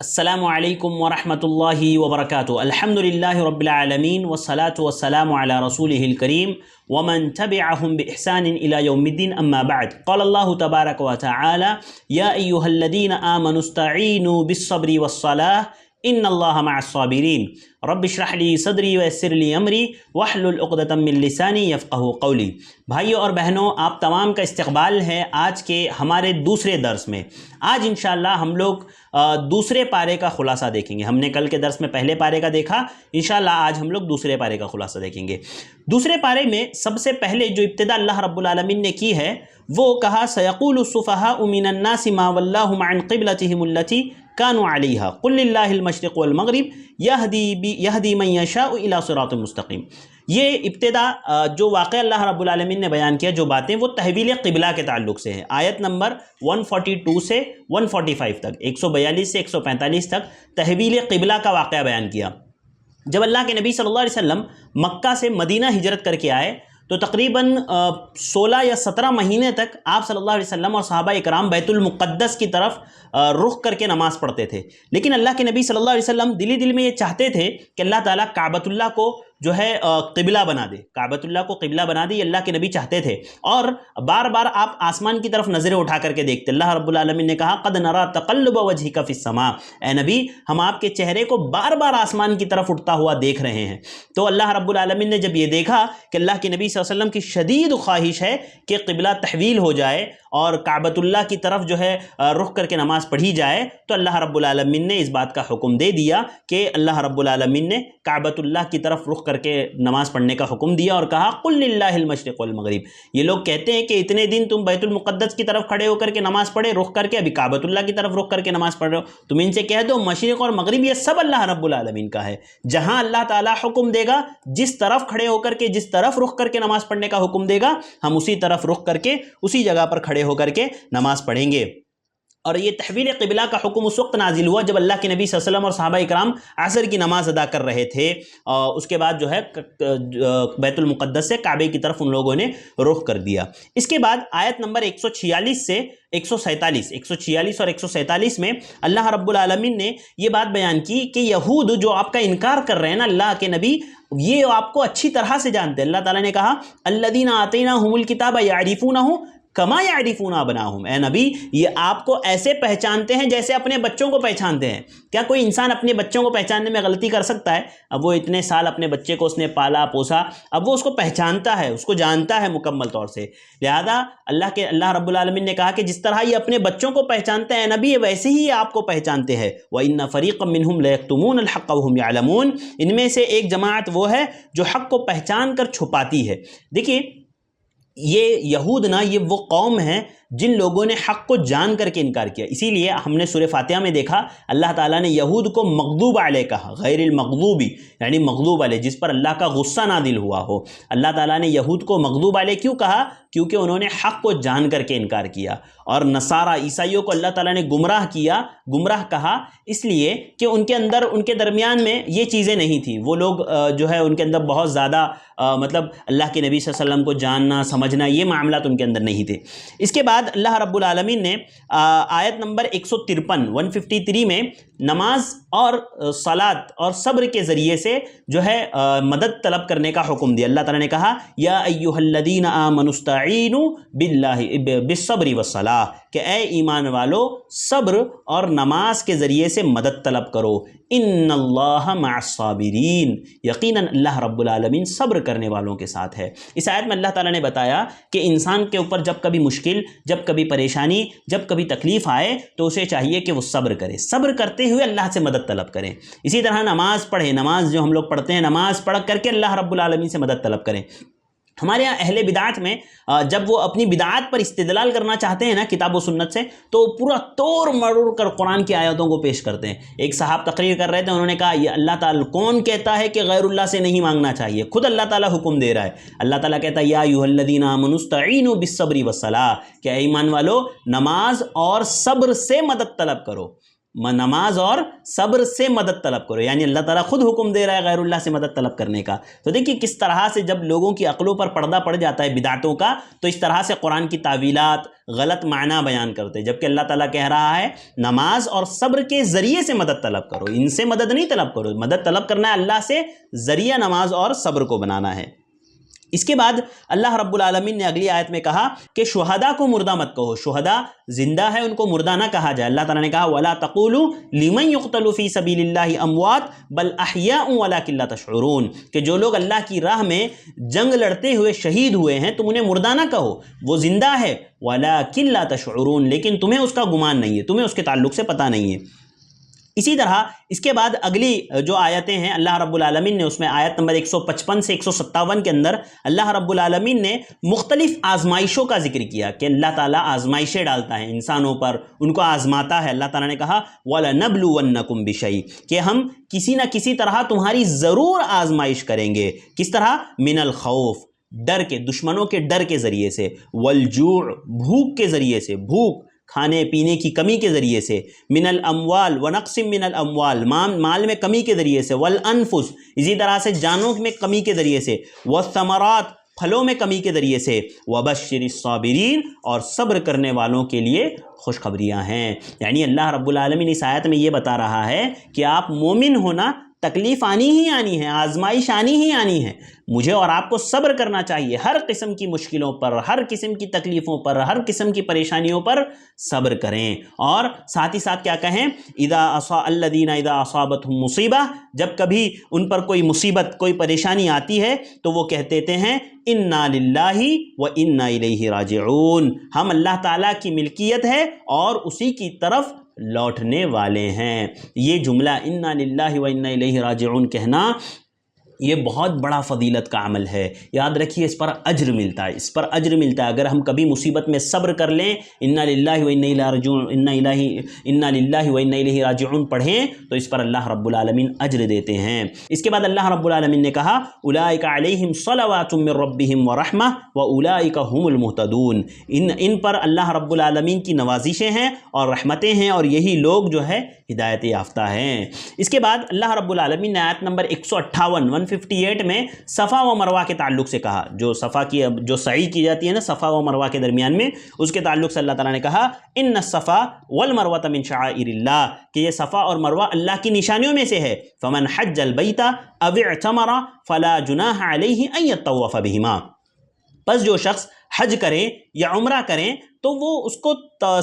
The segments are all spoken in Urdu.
السلام علیکم ورحمۃ اللہ وبرکاتہ۔ الحمد للہ رب العالمین والصلاة والسلام علی رسولہ الکریم ومن تبعهم بإحسان إلى يوم الدين اما بعد۔ قال الله تبارک وتعالى یا ایہا الذین آمنوا استعینوا بالصبر والصلاة ان اللہ مع الصابرین۔ رب اشرح لی صدری ویسر لی امری واحلل عقدۃ من لسانی یفقہوا قولی۔ بھائیوں اور بہنوں، آپ تمام کا استقبال ہے آج کے ہمارے دوسرے درس میں۔ آج انشاءاللہ ہم لوگ دوسرے پارے کا خلاصہ دیکھیں گے۔ ہم نے کل کے درس میں پہلے پارے کا دیکھا، انشاءاللہ آج ہم لوگ دوسرے پارے کا خلاصہ دیکھیں گے۔ دوسرے پارے میں سب سے پہلے جو ابتدا اللہ رب العالمین نے کی ہے وہ کہا سیقول السفہاء من الناس ما ولاہم عن قبلتہم التی كانوا علیہا قل للہ المشرق والمغرب یہدی من یشاء الی صراط مستقیم۔ یہ ابتدا جو واقعہ اللہ رب العالمین نے بیان کیا، جو باتیں، وہ تحویل قبلہ کے تعلق سے ہیں۔ آیت نمبر 142 سے 145 تک، 142 سے 145 تک تحویل قبلہ کا واقعہ بیان کیا۔ جب اللہ کے نبی صلی اللہ علیہ وسلم مکہ سے مدینہ ہجرت کر کے آئے تو تقریباً 16 یا 17 مہینے تک آپ صلی اللہ علیہ وسلم اور صحابہ اکرام بیت المقدس کی طرف رخ کر کے نماز پڑھتے تھے، لیکن اللہ کے نبی صلی اللہ علیہ وسلم دلی دل میں یہ چاہتے تھے کہ اللہ تعالیٰ کعبۃ اللہ کو جو ہے قبلہ بنا دے، کعبۃ اللہ کو قبلہ بنا دے، یہ اللہ کے نبی چاہتے تھے۔ اور بار بار آپ آسمان کی طرف نظریں اٹھا کر کے دیکھتے۔ اللہ رب العالمین نے کہا قد نرى تقلب وجهك في السماء، اے نبی ہم آپ کے چہرے کو بار بار آسمان کی طرف اٹھتا ہوا دیکھ رہے ہیں۔ تو اللہ رب العالمین نے جب یہ دیکھا کہ اللہ کے نبی صلی اللہ علیہ وسلم کی شدید خواہش ہے کہ قبلہ تحویل ہو جائے اور کعبۃ اللہ کی طرف جو ہے رخ کر کے نماز پڑھی جائے، تو اللہ رب العالمین نے اس بات کا حکم دے دیا کہ اللہ رب العالمین نے کعبۃ اللہ کی طرف رخ کر کے نماز پڑھنے کا حکم دیا اور کہا قل للہ المشرق والمغرب۔ یہ لوگ کہتے ہیں کہ اتنے دن تم بیت المقدس کی طرف کھڑے ہو کر کے نماز پڑھے، رخ کر کے، ابھی کعبۃ اللہ کی طرف رخ کر کے نماز پڑھ رہے ہو، تم ان سے کہہ دو مشرق اور مغرب یہ سب اللہ رب العالمین کا ہے۔ جہاں اللہ تعالیٰ حکم دے گا، جس طرف کھڑے ہو کر کے، جس طرف رخ کر کے نماز پڑھنے کا حکم دے گا، ہم اسی طرف رخ کر کے اسی جگہ پر کھڑے ہو کر کے نماز پڑھیں گے۔ اور یہ تحویل قبلہ کا حکم اس وقت نازل ہوا جب اللہ کے نبی صلی اللہ علیہ وسلم اور صحابہ اکرام عصر کی نماز ادا کر رہے تھے، اس کے بعد جو ہے بیت المقدس سے کعبے کی طرف ان لوگوں نے رخ کر دیا۔ اس کے بعد آیت نمبر 146 سے 146 اور 147 میں اللہ رب العالمین نے یہ بات بیان کی کہ یہود جو آپ کا انکار کر رہے ہیں نا اللہ کے نبی، یہ آپ کو اچھی طرح سے جانتے ہیں۔ اللہ تعالیٰ نے کہا الذین آتیناہم الکتاب یعرفونہ کما یعرفون ابناءہم، اے نبی یہ آپ کو ایسے پہچانتے ہیں جیسے اپنے بچوں کو پہچانتے ہیں۔ کیا کوئی انسان اپنے بچوں کو پہچاننے میں غلطی کر سکتا ہے؟ اب وہ اتنے سال اپنے بچے کو اس نے پالا پوسا، اب وہ اس کو پہچانتا ہے، اس کو جانتا ہے مکمل طور سے۔ لہذا اللہ رب العالمین نے کہا کہ جس طرح یہ اپنے بچوں کو پہچانتے ہیں نبی، ویسے ہی یہ آپ کو پہچانتے ہیں۔ وَإِنَّ فَرِيقًا مِّنْهُمْ لَيَكْتُمُونَ الْحَقَّ وَهُمْ يَعْلَمُونَ، ان میں سے ایک جماعت وہ ہے جو حق کو پہچان کر چھپاتی ہے۔ دیکھیے یہ یہود نا، یہ وہ قوم ہے جن لوگوں نے حق کو جان کر کے انکار کیا۔ اسی لیے ہم نے سورہ فاتحہ میں دیکھا اللہ تعالیٰ نے یہود کو مغضوب علیہ کہا، غیر المغضوبی یعنی مغضوب علیہ، جس پر اللہ کا غصہ نازل ہوا ہو۔ اللہ تعالیٰ نے یہود کو مغضوب علیہ کیوں کہا؟ کیونکہ انہوں نے حق کو جان کر کے انکار کیا۔ اور نصارہ عیسائیوں کو اللہ تعالیٰ نے گمراہ کیا، گمراہ کہا اس لیے کہ ان کے اندر، ان کے درمیان میں یہ چیزیں نہیں تھیں۔ وہ لوگ جو ہے ان کے اندر بہت زیادہ مطلب اللہ کے نبی صلی اللہ علیہ وسلم کو جاننا سمجھنا، یہ معاملات ان کے اندر نہیں تھے۔ اس کے بعد اللہ رب العالمین نے آیت نمبر 153 میں نماز اور صلاۃ اور صبر کے ذریعے سے جو ہے مدد طلب کرنے کا حکم دیا۔ اللہ تعالیٰ نے کہا یا ایھا الذین آمنوا استعینوا بالصبر والصلاۃ، کہ اے ایمان والو صبر اور نماز کے ذریعے سے مدد طلب کرو۔ ان اللہ مع الصابرین، یقیناً اللہ رب العالمین صبر کرنے والوں کے ساتھ ہے۔ اس آیت میں اللہ تعالیٰ نے بتایا کہ انسان کے اوپر جب کبھی مشکل، جب کبھی پریشانی، جب کبھی تکلیف آئے تو اسے چاہیے کہ وہ صبر کرے، صبر کرتے ہوئے اللہ سے مدد طلب کریں۔ اسی طرح نماز پڑھیں، نماز جو ہم لوگ پڑھتے ہیں، نماز پڑھ کر کے اللہ رب العالمین سے مدد طلب کریں۔ ہمارے یہاں اہل بدعت میں جب وہ اپنی بدعات پر استدلال کرنا چاہتے ہیں نا کتاب و سنت سے، تو پورا توڑ مروڑ کر قرآن کی آیتوں کو پیش کرتے ہیں۔ ایک صاحب تقریر کر رہے تھے، انہوں نے کہا یہ اللہ تعالیٰ کون کہتا ہے کہ غیر اللہ سے نہیں مانگنا چاہیے؟ خود اللہ تعالیٰ حکم دے رہا ہے۔ اللہ تعالیٰ کہتا ہے یا ایھا الذین آمنوا استعینوا بالصبر والصلاۃ، کہ اے ایمان والو نماز اور صبر سے مدد طلب کرو۔ نماز اور صبر سے مدد طلب کرو، یعنی اللہ تعالیٰ خود حکم دے رہا ہے غیر اللہ سے مدد طلب کرنے کا۔ تو دیکھیے کس طرح سے جب لوگوں کی عقلوں پر پردہ پڑ جاتا ہے بدعتوں کا، تو اس طرح سے قرآن کی تعویلات غلط معنی بیان کرتے ہیں، جبکہ اللہ تعالیٰ کہہ رہا ہے نماز اور صبر کے ذریعے سے مدد طلب کرو، ان سے مدد نہیں طلب کرو، مدد طلب کرنا ہے اللہ سے، ذریعہ نماز اور صبر کو بنانا ہے۔ اس کے بعد اللہ رب العالمین نے اگلی آیت میں کہا کہ شہداء کو مردہ مت کہو، شہداء زندہ ہے ان کو مردہ نہ کہا جائے۔ اللہ تعالیٰ نے کہا وَلَا تَقُولُوا لِمَنْ يُقْتَلُ فِي سَبِيلِ اللَّهِ أَمْوَاتٌ بَلْ أَحْيَاءٌ وَلَكِنْ لَا تَشْعُرُونَ، کہ جو لوگ اللہ کی راہ میں جنگ لڑتے ہوئے شہید ہوئے ہیں تم انہیں مردہ نہ کہو، وہ زندہ ہے، وَلَكِنْ لَا تَشْعُرُونَ، لیکن تمہیں اس کا گمان نہیں ہے، تمہیں اس کے تعلق سے پتہ نہیں ہے۔ اسی طرح اس کے بعد اگلی جو آیتیں ہیں اللہ رب العالمین نے اس میں آیت نمبر 155 سے 157 کے اندر اللہ رب العالمین نے مختلف آزمائشوں کا ذکر کیا کہ اللہ تعالیٰ آزمائشیں ڈالتا ہے انسانوں پر، ان کو آزماتا ہے۔ اللہ تعالیٰ نے کہا وَلَنَبْلُوَنَّكُمْ بِشَيْءٍ، کہ ہم کسی نہ کسی طرح تمہاری ضرور آزمائش کریں گے۔ کس طرح؟ من الخوف، ڈر کے، دشمنوں کے ڈر کے ذریعے سے، والجوع، بھوک کے ذریعے سے، بھوک کھانے پینے کی کمی کے ذریعے سے، من الاموال ونقص من الاموال، مال میں کمی کے ذریعے سے، والانفس، اسی طرح سے جانوں میں کمی کے ذریعے سے، والثمرات، پھلوں میں کمی کے ذریعے سے، وبشر الصابرین، اور صبر کرنے والوں کے لیے خوشخبریاں ہیں۔ یعنی اللہ رب العالمین اس آیت میں یہ بتا رہا ہے کہ آپ مومن ہونا، تکلیف آنی ہی آنی ہے، آزمائش آنی ہی آنی ہے، مجھے اور آپ کو صبر کرنا چاہیے، ہر قسم کی مشکلوں پر، ہر قسم کی تکلیفوں پر، ہر قسم کی پریشانیوں پر صبر کریں۔ اور ساتھ ہی ساتھ کیا کہیں؟ الذین اذا اصابتہم مصیبہ، جب کبھی ان پر کوئی مصیبت، کوئی پریشانی آتی ہے تو وہ کہتے ہیں انا للہ و انا الیہ راجعون، ہم اللہ تعالیٰ کی ملکیت ہے اور اسی کی طرف لوٹنے والے ہیں۔ یہ جملہ انا للہ و انا الیہ راجعون کہنا یہ بہت بڑا فضیلت کا عمل ہے، یاد رکھیے اس پر اجر ملتا ہے، اس پر اجر ملتا ہے۔ اگر ہم کبھی مصیبت میں صبر کر لیں، انا للہ و انا الیہ راجعون، انا للہ و انا الیہ راجعون پڑھیں تو اس پر اللہ رب العالمین اجر دیتے ہیں۔ اس کے بعد اللہ رب العالمین نے کہا اولئک علیہم صلوات من ربہم ورحمہ واولئک هم المہتدون، ان پر اللہ رب العالمین کی نوازشیں ہیں اور رحمتیں ہیں اور یہی لوگ جو ہے ہدایت یافتہ ہیں۔ اس کے بعد اللہ رب العالمین نے آیت نمبر 158 میں صفا و مروہ کے تعلق سے کہا، جو صفا کی جو سعی کی جاتی ہے نا صفا و مروہ کے درمیان میں، اس کے تعلق سے اللہ تعالیٰ نے کہا ان الصفا والمروہ من شعائر اللہ، کہ یہ صفا اور مروہ اللہ کی نشانیوں میں سے ہے۔ فمن حج البیت او اعتمر فلا جناح علیہ ان یطوف بہما، پس جو شخص حج کریں یا عمرہ کریں تو وہ اس کو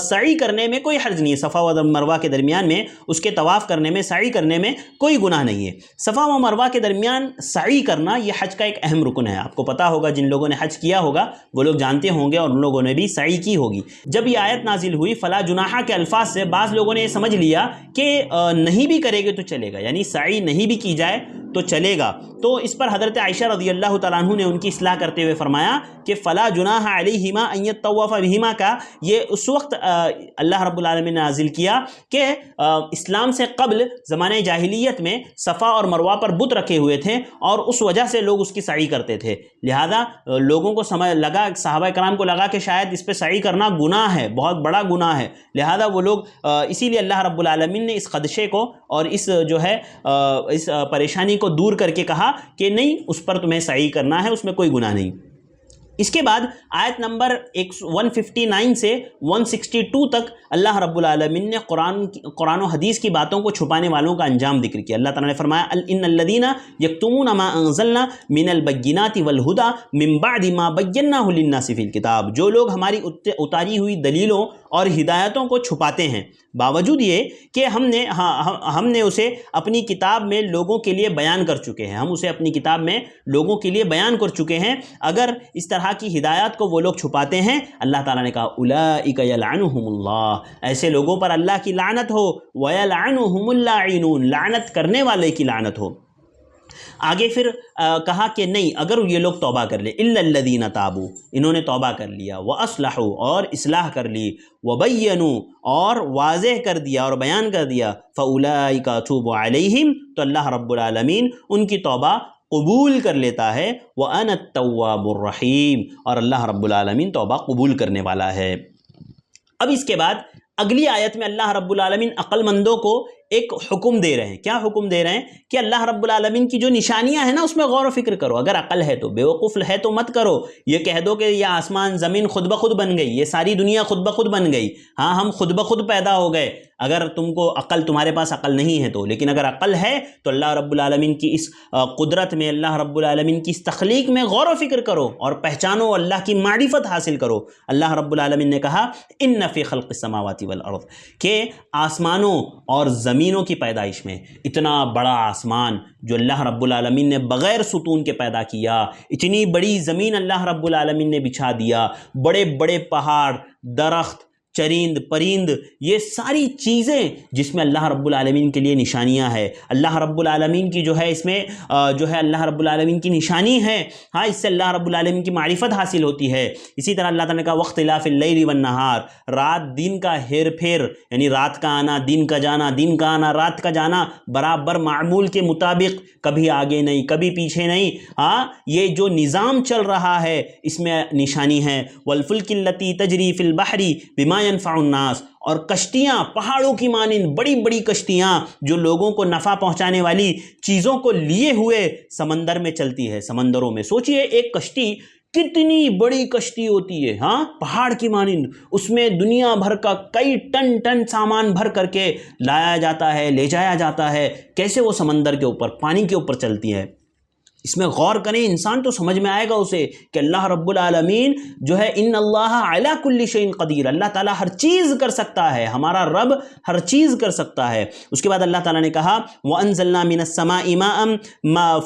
سعی کرنے میں کوئی حرج نہیں ہے، صفا و مروہ کے درمیان میں اس کے طواف کرنے میں، سعی کرنے میں کوئی گناہ نہیں ہے۔ صفا و مروہ کے درمیان سعی کرنا یہ حج کا ایک اہم رکن ہے، آپ کو پتہ ہوگا، جن لوگوں نے حج کیا ہوگا وہ لوگ جانتے ہوں گے، اور ان لوگوں نے بھی سعی کی ہوگی۔ جب یہ آیت نازل ہوئی فلا جناح کے الفاظ سے بعض لوگوں نے یہ سمجھ لیا کہ نہیں بھی کرے گے تو چلے گا، یعنی سعی نہیں بھی کی جائے تو چلے گا۔ تو اس پر حضرت عائشہ رضی اللہ تعالیٰ عنہ نے ان کی اصلاح کرتے ہوئے فرمایا کہ فلا جناح علیہما ان یطوف بہما کا یہ اس وقت اللہ رب العالمین نے نازل کیا کہ اسلام سے قبل زمانہ جاہلیت میں صفا اور مروہ پر بت رکھے ہوئے تھے اور اس وجہ سے لوگ اس کی سعی کرتے تھے، لہذا لوگوں کو سمجھ لگا، صحابہ کرام کو لگا کہ شاید اس پہ سعی کرنا گناہ ہے، بہت بڑا گناہ ہے، لہذا وہ لوگ اسی لیے اللہ رب العالمین نے اس خدشے کو اور اس جو ہے اس پریشانی کو دور کر کے کہا کہ نہیں، اس پر تمہیں سعی کرنا ہے، اس میں کوئی گناہ نہیں۔ اس کے بعد آیت نمبر 159 سے 162 تک اللہ رب العالمین نے قرآن و حدیث کی باتوں کو چھپانے والوں کا انجام ذکر کیا۔ اللہ تعالیٰ نے فرمایا ان الذین یکتمون ما انزلنا من البینات والہدی من بعد ما بیناہ للناس فی الکتاب، جو لوگ ہماری اتاری ہوئی دلیلوں اور ہدایتوں کو چھپاتے ہیں، باوجود یہ کہ ہم نے اسے اپنی کتاب میں لوگوں کے لیے بیان کر چکے ہیں، ہم اسے اپنی کتاب میں لوگوں کے لیے بیان کر چکے ہیں، اگر اس طرح کی ہدایات کو وہ لوگ چھپاتے ہیں، اللہ تعالیٰ نے کہا اولئک یلعنہم اللہ، ایسے لوگوں پر اللہ کی لعنت ہو، ویلعنہم اللاعنون، لعنت کرنے والے کی لعنت ہو۔ آگے پھر کہا کہ نہیں، اگر یہ لوگ توبہ کر لے، الا الذین تابوا، انہوں نے توبہ کر لیا، واصلحوا، اور اصلاح کر لی، وبینوا، اور واضح کر دیا اور بیان کر دیا، فاولئک اتوب علیہم، تو اللہ رب العالمین ان کی توبہ قبول کر لیتا ہے، وَأَنَا التَّوَّابُ الرَّحِيمُ، اور اللہ رب العالمین توبہ قبول کرنے والا ہے۔ اب اس کے بعد اگلی آیت میں اللہ رب العالمین عقل مندوں کو ایک حکم دے رہے ہیں. کیا حکم دے رہے ہیں؟ کہ اللہ رب العالمین کی جو نشانیاں ہیں نا اس میں غور و فکر کرو. اگر عقل ہے تو، بیوقوف ہے تو مت کرو. یہ کہہ دو کہ یہ آسمان زمین خود بخود بن گئی، یہ ساری دنیا خود بخود بن گئی، ہاں ہم خود بخود پیدا ہو گئے. اگر تم کو عقل، تمہارے پاس عقل نہیں ہے تو، لیکن اگر عقل ہے تو اللہ رب العالمین کی اس قدرت میں، اللہ رب العالمین کی اس تخلیق میں غور و فکر کرو اور پہچانو، اللہ کی معرفت حاصل کرو. اللہ رب العالمین نے کہا ان فی خلق السماوات والارض، کہ آسمانوں اور زمینوں کی پیدائش میں، اتنا بڑا آسمان جو اللہ رب العالمین نے بغیر ستون کے پیدا کیا، اتنی بڑی زمین اللہ رب العالمین نے بچھا دیا، بڑے بڑے پہاڑ، درخت، چرند پرند، یہ ساری چیزیں جس میں اللہ رب العالمین کے لیے نشانیاں ہیں. اللہ رب العالمین کی جو ہے اس میں جو ہے اللہ رب العالمین کی نشانی ہے. ہاں، اس سے اللہ رب العالمین کی معرفت حاصل ہوتی ہے. اسی طرح اللہ تعالیٰ نے کہا واختلاف اللیل والنہار، رات دن کا ہیر پھیر، یعنی رات کا آنا دن کا جانا، دن کا آنا رات کا جانا، برابر معمول کے مطابق، کبھی آگے نہیں کبھی پیچھے نہیں. ہاں، یہ جو نظام چل رہا ہے اس میں نشانی ہے. والفلک التی تجری فی البحر بما ينفع الناس، اور کشتیاں پہاڑوں کی مانند، بڑی بڑی کشتیاں جو لوگوں کو نفع پہنچانے والی چیزوں کو لیے ہوئے سمندر میں چلتی ہے. سمندروں میں سوچئے ایک کشتی کتنی بڑی کشتی ہوتی ہے، ہاں پہاڑ کی مانند، اس میں دنیا بھر کا کئی ٹن ٹن سامان بھر کر کے لایا جاتا ہے، لے جایا جاتا ہے. کیسے وہ سمندر کے اوپر، پانی کے اوپر چلتی ہے. اس میں غور کریں، انسان تو سمجھ میں آئے گا اسے کہ اللہ رب العالمین جو ہے ان اللہ علی کل شیء قدیر، اللہ تعالیٰ ہر چیز کر سکتا ہے، ہمارا رب ہر چیز کر سکتا ہے. اس کے بعد اللہ تعالیٰ نے کہا وَأَنزَلْنَا مِنَ السَّمَاءِ مَاءً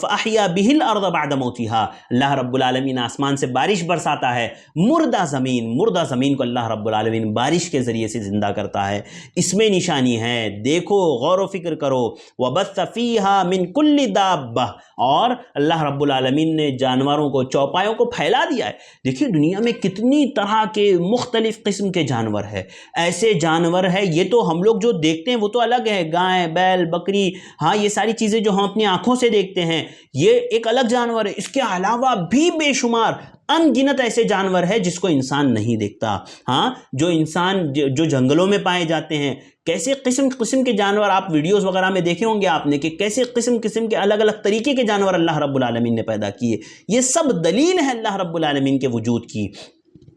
فَأَحْيَا بِهِ الْأَرْضَ بَعْدَ مَوْتِهَا. اللہ رب العالمین آسمان سے بارش برساتا ہے، مردہ زمین کو اللہ رب العالمین بارش کے ذریعے سے زندہ کرتا ہے. اس میں نشانی ہے، دیکھو غور و فکر کرو. وَبَثَّ فِيهَا مِن كُلِّ دَابَّةٍ، اور اللہ رب العالمین نے جانوروں کو، چوپایوں کو پھیلا دیا ہے. دیکھیے دنیا میں کتنی طرح کے مختلف قسم کے جانور ہیں. ایسے جانور ہے، یہ تو ہم لوگ جو دیکھتے ہیں وہ تو الگ ہے، گائے بیل بکری، ہاں یہ ساری چیزیں جو ہم اپنی آنکھوں سے دیکھتے ہیں یہ ایک الگ جانور ہے. اس کے علاوہ بھی بے شمار ان گنت ایسے جانور ہیں جس کو انسان نہیں دیکھتا. ہاں، جو انسان جو جنگلوں میں پائے جاتے ہیں، کیسے قسم کے جانور آپ ویڈیوز وغیرہ میں دیکھے ہوں گے آپ نے، کہ کیسے قسم کے الگ الگ طریقے کے جانور اللہ رب العالمین نے پیدا کیے. یہ سب دلیل ہے اللہ رب العالمین کے وجود کی،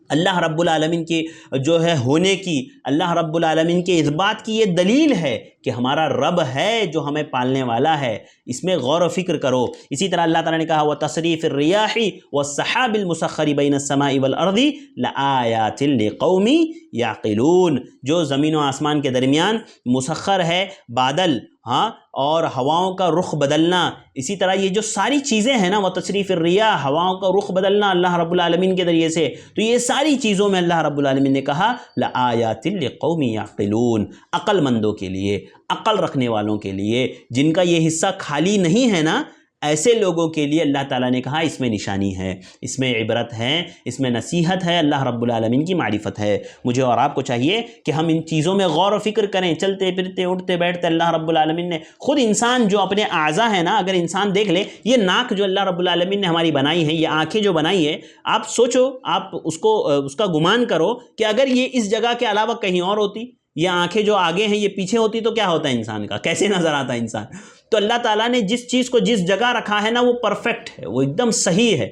اللہ رب العالمین کی جو ہے ہونے کی، اللہ رب العالمین کے اثبات کی یہ دلیل ہے کہ ہمارا رب ہے جو ہمیں پالنے والا ہے. اس میں غور و فکر کرو. اسی طرح اللہ تعالیٰ نے کہا وَتَصْرِيفِ الرِّيَاحِ وَالسَّحَابِ الْمُسَخَّرِ بَيْنَ السَّمَاءِ وَالْأَرْضِ لَآيَاتٍ لِقَوْمٍ يَعْقِلُونَ، جو زمین و آسمان کے درمیان مسخر ہے، بادل، ہاں، اور ہواؤں کا رخ بدلنا. اسی طرح یہ جو ساری چیزیں ہیں نا، وتصریف الریاح، ہواؤں کا رخ بدلنا اللہ رب العالمین کے ذریعے سے، تو یہ ساری چیزوں میں اللہ رب العالمین نے کہا لآیات لقوم یعقلون، عقل مندوں کے لیے، عقل رکھنے والوں کے لیے، جن کا یہ حصہ خالی نہیں ہے نا، ایسے لوگوں کے لیے اللہ تعالیٰ نے کہا اس میں نشانی ہے، اس میں عبرت ہے، اس میں نصیحت ہے، اللہ رب العالمین کی معرفت ہے. مجھے اور آپ کو چاہیے کہ ہم ان چیزوں میں غور و فکر کریں. چلتے پھرتے اٹھتے بیٹھتے اللہ رب العالمین نے خود، انسان جو اپنے اعضاء ہیں نا، اگر انسان دیکھ لے، یہ ناک جو اللہ رب العالمین نے ہماری بنائی ہے، یہ آنکھیں جو بنائی ہے، آپ سوچو، آپ اس کا گمان کرو کہ اگر یہ اس جگہ کے علاوہ کہیں اور ہوتی، یہ آنکھیں جو آگے ہیں یہ پیچھے ہوتی، تو کیا ہوتا ہے انسان کا، کیسے نظر آتا ہے انسان. تو اللہ تعالیٰ نے جس چیز کو جس جگہ رکھا ہے نا، وہ پرفیکٹ ہے، وہ ایک دم صحیح ہے.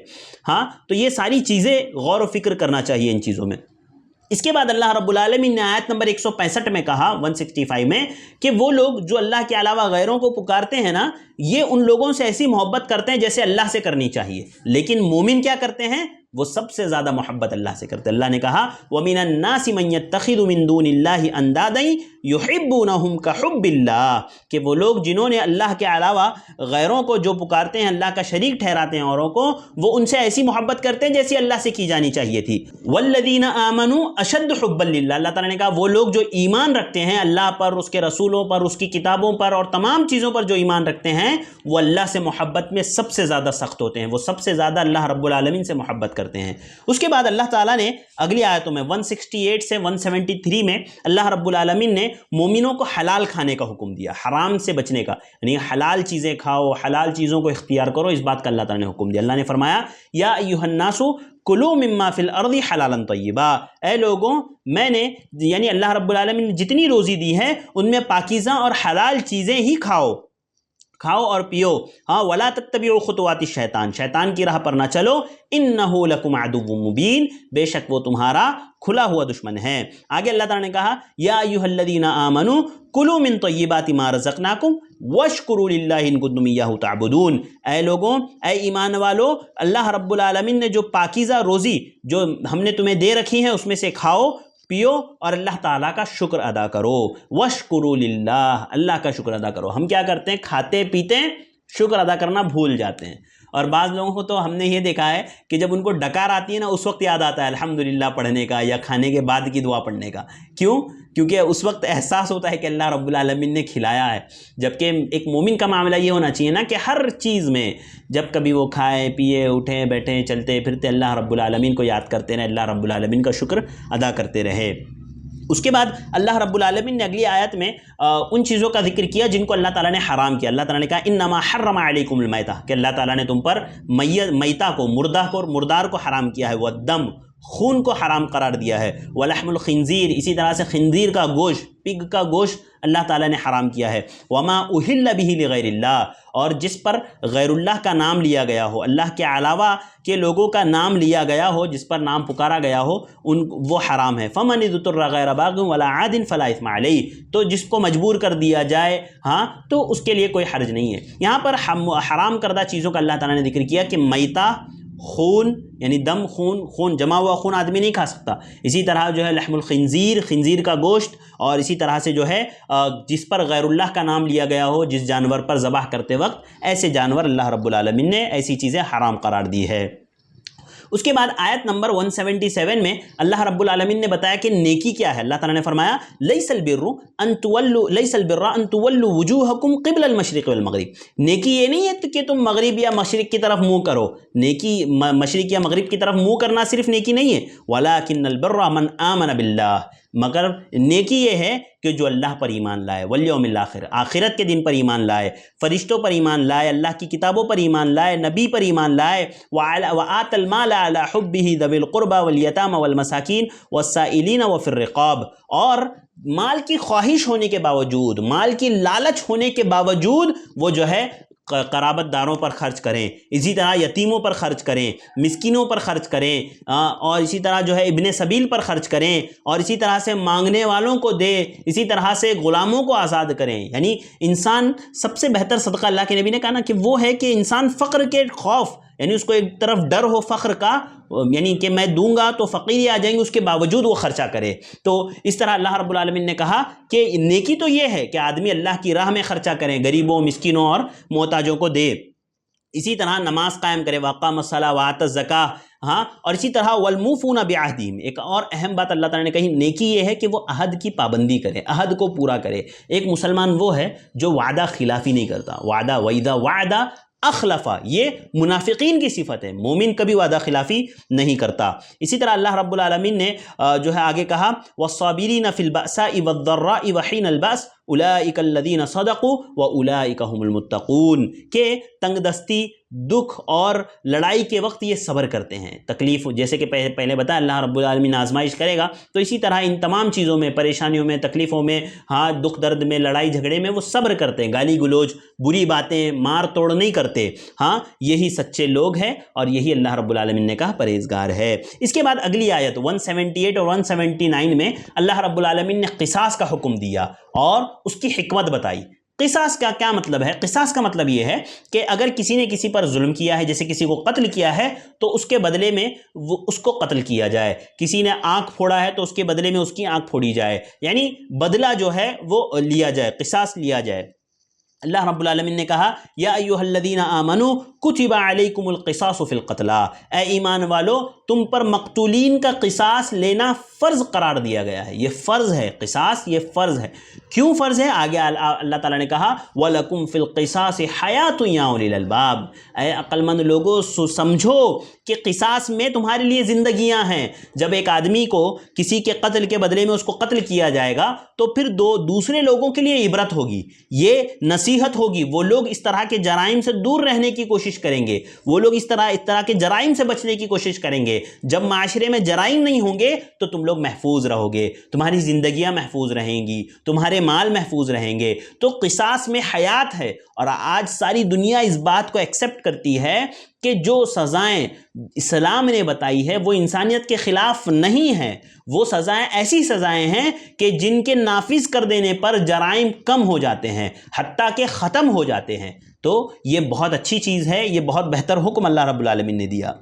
ہاں، تو یہ ساری چیزیں غور و فکر کرنا چاہیے ان چیزوں میں. اس کے بعد اللہ رب العالمین نے آیت نمبر 165 میں کہا، 165 میں، کہ وہ لوگ جو اللہ کے علاوہ غیروں کو پکارتے ہیں نا، یہ ان لوگوں سے ایسی محبت کرتے ہیں جیسے اللہ سے کرنی چاہیے. لیکن مومن کیا کرتے ہیں؟ وہ سب سے زیادہ محبت اللہ سے کرتے ہیں. اللہ نے کہا وَمِنَ النَّاسِ مَن يَتَّخِذُ مِن دُونِ اللَّهِ أَندَادًا يُحِبُّونَهُمْ كَحُبِّ اللَّهِ، کہ وہ لوگ جنہوں نے اللہ کے علاوہ غیروں کو جو پکارتے ہیں، اللہ کا شریک ٹھہراتے ہیں اوروں کو، وہ ان سے ایسی محبت کرتے ہیں جیسی اللہ سے کی جانی چاہیے تھی. وَالَّذِينَ آمَنُوا أَشَدُّ حُبًّا لِلَّهِ، اللہ تعالیٰ نے کہا وہ لوگ جو ایمان رکھتے ہیں اللہ پر، اس کے رسولوں پر، اس کی کتابوں پر، اور تمام چیزوں پر جو ایمان رکھتے ہیں، وہ اللہ سے محبت میں سب سے زیادہ سخت ہوتے ہیں، وہ سب سے زیادہ اللہ رب العالمین سے محبت کرتے ہیں۔ اس کے بعد اللہ تعالیٰ نے اگلی آیتوں میں 168 سے 173 میں اللہ رب العالمین نے مومنوں کو حلال کھانے کا حکم دیا، حرام سے بچنے کا، یعنی حلال چیزیں کھاؤ، حلال چیزوں کو اختیار کرو، اس بات کا اللہ تعالیٰ نے حکم دیا۔ اللہ نے فرمایا یا ایھا الناس کلوا مما فی الارض حلالا طیبا، اے لوگوں میں نے یعنی اللہ رب العالمین نے جتنی روزی دی ہے ان میں پاکیزہ اور حلال چیزیں ہی کھاؤ اور پیو، ہاں ولا تتبعوا خطوات الشیطان، شیطان کی راہ پر نہ چلو، انہ لکم عدو مبین، بے شک وہ تمہارا کھلا ہوا دشمن ہے۔ آگے اللہ تعالیٰ نے کہا یا ایھا الذین آمنوا کلوا من طیبات ما رزقناکم واشکروا للہ ان کنتم ایاہ تعبدون، اے لوگوں، اے ایمان والو، اللہ رب العالمین نے جو پاکیزہ روزی جو ہم نے تمہیں دے رکھی ہے اس میں سے کھاؤ پیو اور اللہ تعالیٰ کا شکر ادا کرو، واشکروا للہ، اللہ کا شکر ادا کرو۔ ہم کیا کرتے ہیں؟ کھاتے پیتے شکر ادا کرنا بھول جاتے ہیں، اور بعض لوگوں کو تو ہم نے یہ دیکھا ہے کہ جب ان کو ڈکار آتی ہے نا اس وقت یاد آتا ہے الحمدللہ پڑھنے کا یا کھانے کے بعد کی دعا پڑھنے کا۔ کیوں؟ کیونکہ اس وقت احساس ہوتا ہے کہ اللہ رب العالمین نے کھلایا ہے۔ جبکہ ایک مومن کا معاملہ یہ ہونا چاہیے نا کہ ہر چیز میں جب کبھی وہ کھائے پیے اٹھیں بیٹھیں چلتے پھرتے اللہ رب العالمین کو یاد کرتے رہے، اللہ رب العالمین کا شکر ادا کرتے رہے۔ اس کے بعد اللہ رب العالمین نے اگلی آیت میں ان چیزوں کا ذکر کیا جن کو اللہ تعالیٰ نے حرام کیا۔ اللہ تعالیٰ نے کہا انما حرم علیکم المیتہ، کہ اللہ تعالیٰ نے تم پر میتہ کو، مردار کو حرام کیا ہے، والدم، خون کو حرام قرار دیا ہے، ولحم الخنزیر، اسی طرح سے خنزیر کا گوشت، پگ کا گوشت اللہ تعالیٰ نے حرام کیا ہے، وما اہل بہ لغیر اللہ، اور جس پر غیر اللہ کا نام لیا گیا ہو، اللہ کے علاوہ کے لوگوں کا نام لیا گیا ہو، جس پر نام پکارا گیا ہو وہ حرام ہے۔ فمن اضطر غیر باغ ولا عاد فلا اثم علیہ، تو جس کو مجبور کر دیا جائے ہاں تو اس کے لیے کوئی حرج نہیں ہے۔ یہاں پر حرام کردہ چیزوں کا اللہ تعالیٰ نے ذکر کیا کہ میتہ، خون یعنی دم، خون جمع ہوا خون آدمی نہیں کھا سکتا، اسی طرح جو ہے لحم الخنزیر، خنزیر کا گوشت، اور اسی طرح سے جو ہے جس پر غیر اللہ کا نام لیا گیا ہو، جس جانور پر ذبح کرتے وقت، ایسے جانور اللہ رب العالمین نے ایسی چیزیں حرام قرار دی ہے۔ اس کے بعد آیت نمبر 177 میں اللہ رب العالمین نے بتایا کہ نیکی کیا ہے۔ اللہ تعالیٰ نے فرمایا لیس البر ان تولوا وجوہکم قبل المشرق والمغرب، نیکی یہ نہیں ہے کہ تم مغرب یا مشرق کی طرف منہ کرو، نیکی مشرق یا مغرب کی طرف منہ کرنا صرف نیکی نہیں ہے، ولکن البر من آمن باللہ، مگر نیکی یہ ہے کہ جو اللہ پر ایمان لائے، والیوم الاخر، آخرت کے دن پر ایمان لائے، فرشتوں پر ایمان لائے، اللہ کی کتابوں پر ایمان لائے، نبی پر ایمان لائے، وآت المال علی حبہ ذوی القربى والیتامى والمساکین والسائلین وفی الرقاب، اور مال کی خواہش ہونے کے باوجود، مال کی لالچ ہونے کے باوجود وہ جو ہے قرابت داروں پر خرچ کریں، اسی طرح یتیموں پر خرچ کریں، مسکینوں پر خرچ کریں، اور اسی طرح جو ہے ابن سبیل پر خرچ کریں، اور اسی طرح سے مانگنے والوں کو دے، اسی طرح سے غلاموں کو آزاد کریں۔ یعنی انسان سب سے بہتر صدقہ اللہ کے نبی نے کہا نا کہ وہ ہے کہ انسان فقر کے خوف، یعنی اس کو ایک طرف ڈر ہو فقر کا، یعنی کہ میں دوں گا تو فقیری آ جائیں گے، اس کے باوجود وہ خرچہ کرے۔ تو اس طرح اللہ رب العالمین نے کہا کہ نیکی تو یہ ہے کہ آدمی اللہ کی راہ میں خرچہ کریں، غریبوں، مسکینوں اور محتاجوں کو دے، اسی طرح نماز قائم کرے، واقام الصلاۃ وآت الزکاۃ، ہاں، اور اسی طرح والموفون بعہدہم، ایک اور اہم بات اللہ تعالیٰ نے کہی، نیکی یہ ہے کہ وہ عہد کی پابندی کرے، عہد کو پورا کرے۔ ایک مسلمان وہ ہے جو وعدہ خلافی نہیں کرتا، وعدہ وَإِذَا وعدہ اخلفا، یہ منافقین کی صفت ہے، مومن کبھی وعدہ خلافی نہیں کرتا۔ اسی طرح اللہ رب العالمین نے جو ہے آگے کہا والصابرین فی البأساء والضراء وحین البأس اولئک الذین صدقوا واولئک هم المتقون، کہ تنگ دستی، دکھ اور لڑائی کے وقت یہ صبر کرتے ہیں، تکلیف جیسے کہ پہلے بتایا اللہ رب العالمین آزمائش کرے گا، تو اسی طرح ان تمام چیزوں میں، پریشانیوں میں، تکلیفوں میں، ہاں دکھ درد میں، لڑائی جھگڑے میں وہ صبر کرتے ہیں، گالی گلوچ، بری باتیں، مار توڑ نہیں کرتے، ہاں یہی سچے لوگ ہیں اور یہی اللہ رب العالمین نے کہا پرہیزگار ہے۔ اس کے بعد اگلی آیت 178 اور 179 میں اللہ رب العالمین نے قصاص کا حکم دیا اور اس کی حکمت بتائی۔ قصاص کا کیا مطلب ہے؟ قصاص کا مطلب یہ ہے کہ اگر کسی نے کسی پر ظلم کیا ہے، جیسے کسی کو قتل کیا ہے، تو اس کے بدلے میں اس کو قتل کیا جائے، کسی نے آنکھ پھوڑا ہے تو اس کے بدلے میں اس کی آنکھ پھوڑی جائے، یعنی بدلہ جو ہے وہ لیا جائے، قصاص لیا جائے۔ اللہ رب العالمین نے کہا یا ایھا الذین آمنوا کتب علیکم القصاص فی القتلی، اے ایمان والو تم پر مقتولین کا قصاص لینا فرض قرار دیا گیا ہے، یہ فرض ہے، قصاص یہ فرض ہے۔ کیوں فرض ہے؟ آگے اللہ تعالیٰ نے کہا وَلَكُمْ فِي الْقِصَاصِ حَيَاتٌ يَا أُولِي الْأَلْبَابِ، اے عقل مند لوگوں سمجھو کہ قصاص میں تمہارے لیے زندگیاں ہیں۔ جب ایک آدمی کو کسی کے قتل کے بدلے میں اس کو قتل کیا جائے گا تو پھر دوسرے لوگوں کے لیے عبرت ہوگی، یہ نصیحت ہوگی، وہ لوگ اس طرح کے جرائم سے دور رہنے کی کوشش کریں گے، وہ لوگ اس طرح کے جرائم سے بچنے کی کوشش کریں گے۔ جب معاشرے میں جرائم نہیں ہوں گے تو تم لوگ محفوظ رہو گے، تمہاری زندگیاں محفوظ رہیں گی، تمہارے مال محفوظ رہیں گے۔ تو قصاص میں حیات ہے، اور آج ساری دنیا اس بات کو ایکسپٹ کرتی ہے کہ جو سزائیں اسلام نے بتائی ہے وہ انسانیت کے خلاف نہیں ہیں، وہ سزائیں ایسی سزائیں ہیں کہ جن کے نافذ کر دینے پر جرائم کم ہو جاتے ہیں، حتیٰ کہ ختم ہو جاتے ہیں۔ تو یہ بہت اچھی چیز ہے، یہ بہت بہتر حکم اللہ رب العالمین نے دیا۔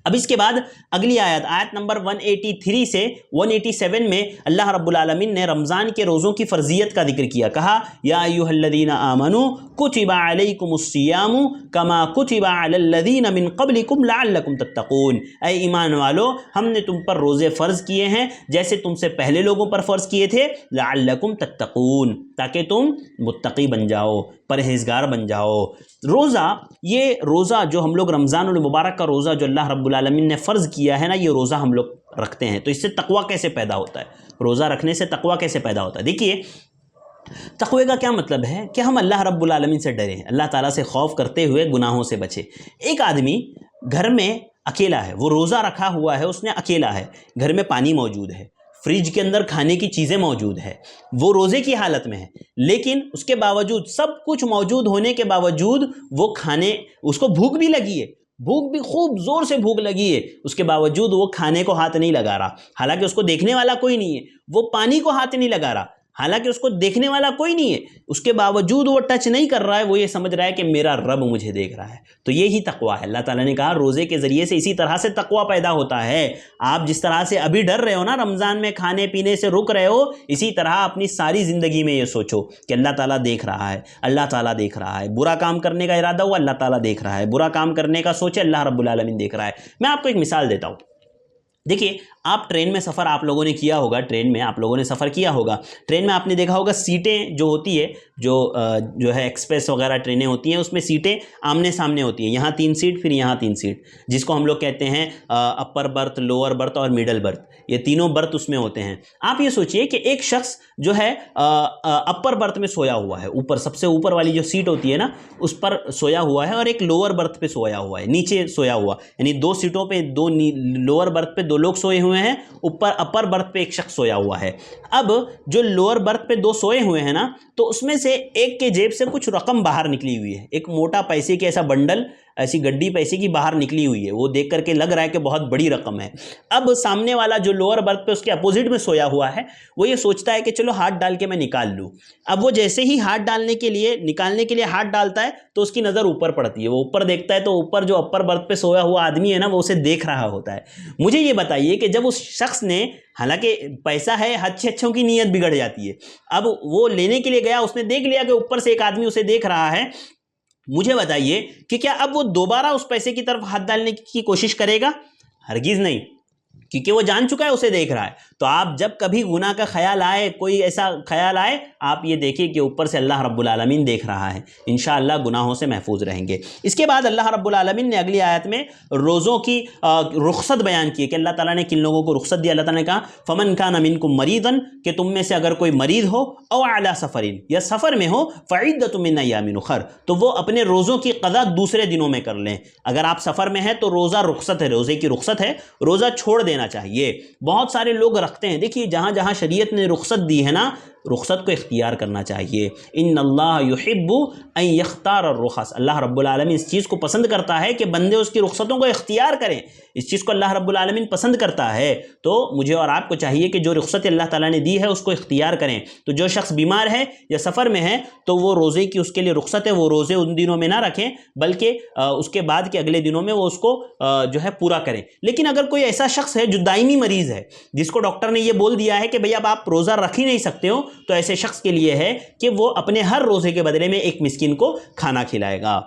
اب اس کے بعد اگلی آیت نمبر 183 سے 187 میں اللہ رب العالمین نے رمضان کے روزوں کی فرضیت کا ذکر کیا، کہا یا ایھا الذین آمنوا کتب علیکم الصیام کما کتب علی الذین من قبلکم لعلکم تتقون، اے ایمان والو ہم نے تم پر روزے فرض کیے ہیں جیسے تم سے پہلے لوگوں پر فرض کیے تھے، لعلکم تتقون، تاکہ تم متقی بن جاؤ، پرہیزگار بن جاؤ۔ روزہ، یہ روزہ جو ہم لوگ رمضان المبارک کا روزہ جو اللہ رب العالمین نے فرض کیا ہے نا، یہ روزہ ہم لوگ رکھتے ہیں، تو اس سے تقویٰ کیسے پیدا ہوتا ہے؟ روزہ رکھنے سے تقویٰ کیسے پیدا ہوتا ہے؟ دیکھیے تقوی کا کیا مطلب ہے کہ ہم اللہ رب العالمین سے ڈریں، اللہ تعالیٰ سے خوف کرتے ہوئے گناہوں سے بچے۔ ایک آدمی گھر میں اکیلا ہے، وہ روزہ رکھا ہوا ہے، اس نے اکیلا ہے، گھر میں پانی موجود ہے، فریج کے اندر کھانے کی چیزیں موجود ہے، وہ روزے کی حالت میں ہے، لیکن اس کے باوجود، سب کچھ موجود ہونے کے باوجود وہ کھانے، اس کو بھوک بھی لگی ہے، بھوک بھی خوب زور سے بھوک لگی ہے، اس کے باوجود وہ کھانے کو ہاتھ نہیں لگا رہا، حالانکہ اس کو دیکھنے والا کوئی نہیں ہے، وہ پانی کو ہاتھ نہیں لگا رہا، حالانکہ اس کو دیکھنے والا کوئی نہیں ہے، اس کے باوجود وہ ٹچ نہیں کر رہا ہے، وہ یہ سمجھ رہا ہے کہ میرا رب مجھے دیکھ رہا ہے۔ تو یہی تقویٰ ہے۔ اللہ تعالیٰ نے کہا روزے کے ذریعے سے اسی طرح سے تقویٰ پیدا ہوتا ہے۔ آپ جس طرح سے ابھی ڈر رہے ہو نا، رمضان میں کھانے پینے سے رک رہے ہو، اسی طرح اپنی ساری زندگی میں یہ سوچو کہ اللہ تعالیٰ دیکھ رہا ہے، اللہ تعالیٰ دیکھ رہا ہے۔ برا کام کرنے کا ارادہ ہوا، اللہ تعالیٰ دیکھ رہا ہے، برا کام کرنے کا سوچے، اللہ رب العالمین دیکھ رہا ہے۔ میں آپ کو ایک مثال دیتا ہوں۔ دیکھیے آپ ٹرین میں سفر آپ لوگوں نے کیا ہوگا، ٹرین میں آپ لوگوں نے سفر کیا ہوگا، ٹرین میں آپ نے دیکھا ہوگا سیٹیں جو ہوتی ہے، جو ہے ایکسپریس وغیرہ ٹرینیں ہوتی ہیں، اس میں سیٹیں آمنے سامنے ہوتی ہیں، یہاں 3 سیٹ پھر یہاں 3 سیٹ، جس کو ہم لوگ کہتے ہیں اپر برتھ، لوور برتھ اور میڈل برتھ، یہ تینوں برتھ اس میں ہوتے ہیں۔ آپ یہ سوچئے کہ ایک شخص جو ہے اپر برتھ میں سویا ہوا ہے، اوپر سب سے اوپر والی جو سیٹ ہوتی ہے نا اس پر سویا ہوا ہے، اور ایک لوور برتھ پہ سویا ہوا ہے، نیچے سویا ہوا، یعنی 2 سیٹوں پہ، 2 لوور برتھ پہ 2 لوگ سوئے ہوئے ہیں، اوپر اپر برتھ پہ ایک شخص سویا ہوا ہے۔ اب جو لوور برتھ پہ 2 سوئے ہوئے ہیں نا، تو اس میں سے ایک کے جیب سے کچھ رقم باہر نکلی ہوئی ہے، ایک موٹا پیسے کے ایسا بنڈل، ایسی گڈی پیسے کی باہر نکلی ہوئی ہے، وہ دیکھ کر کے لگ رہا ہے کہ بہت بڑی رقم ہے۔ اب سامنے والا جو لوور برتھ پہ اس کے اپوزٹ میں سویا ہوا ہے، وہ یہ سوچتا ہے کہ چلو ہاتھ ڈال کے میں نکال لوں۔ اب وہ جیسے ہی ہاتھ نکالنے کے لیے ہاتھ ڈالتا ہے تو اس کی نظر اوپر پڑتی ہے، وہ اوپر دیکھتا ہے تو اوپر جو اپر برتھ پہ سویا ہوا آدمی ہے نا، وہ اسے دیکھ رہا ہوتا ہے۔ مجھے یہ بتائیے کہ جب اس شخص نے، حالانکہ پیسہ ہے، اچھوں کی نیت بگڑ جاتی ہے، اب وہ لینے کے لیے گیا، اس نے دیکھ لیا کہ اوپر سے ایک آدمی اسے دیکھ رہا ہے، مجھے بتائیے کہ کیا اب وہ دوبارہ اس پیسے کی طرف ہاتھ ڈالنے کی کوشش کرے گا؟ ہرگز نہیں، کیونکہ وہ جان چکا ہے اسے دیکھ رہا ہے۔ تو آپ جب کبھی گناہ کا خیال آئے، کوئی ایسا خیال آئے، آپ یہ دیکھیں کہ اوپر سے اللہ رب العالمین دیکھ رہا ہے، انشاءاللہ گناہوں سے محفوظ رہیں گے۔ اس کے بعد اللہ رب العالمین نے اگلی آیت میں روزوں کی رخصت بیان کی کہ اللہ تعالیٰ نے کن لوگوں کو رخصت دی۔ اللہ تعالیٰ نے کہا فَمَنْ كَانَ مِنْكُمْ مَرِيضًا، کہ تم میں سے اگر کوئی مریض ہو، او عَلَى سَفَرٍ، یا سفر میں ہو، فَعِدَّةٌ مِّنْ أَيَّامٍ أُخَرَ، تو وہ اپنے روزوں کی قضا دوسرے دنوں میں کر لیں۔ اگر آپ سفر میں ہیں تو روزہ رخصت ہے، روزے کی رخصت ہے، روزہ چھوڑ دینا چاہیے۔ بہت سارے لوگ رکھتے ہیں، دیکھیے جہاں جہاں شریعت نے رخصت دی ہے نا، رخصت کو اختیار کرنا چاہیے۔ ان اللہ یحب ان یختار الرخص، اللہ رب العالمین اس چیز کو پسند کرتا ہے کہ بندے اس کی رخصتوں کو اختیار کریں، اس چیز کو اللہ رب العالمین پسند کرتا ہے۔ تو مجھے اور آپ کو چاہیے کہ جو رخصت اللہ تعالیٰ نے دی ہے اس کو اختیار کریں۔ تو جو شخص بیمار ہے یا سفر میں ہے تو وہ روزے کی اس کے لیے رخصت ہے، وہ روزے ان دنوں میں نہ رکھیں، بلکہ اس کے بعد کے اگلے دنوں میں وہ اس کو جو ہے پورا کریں۔ لیکن اگر کوئی ایسا شخص ہے جو دائمی مریض ہے، جس کو ڈاکٹر نے یہ بول دیا ہے کہ بھئی اب آپ روزہ رکھ ہی نہیں سکتے ہو، تو ایسے شخص کے لیے ہے کہ وہ اپنے ہر روزے کے بدلے میں ایک مسکین کو کھانا کھلائے گا۔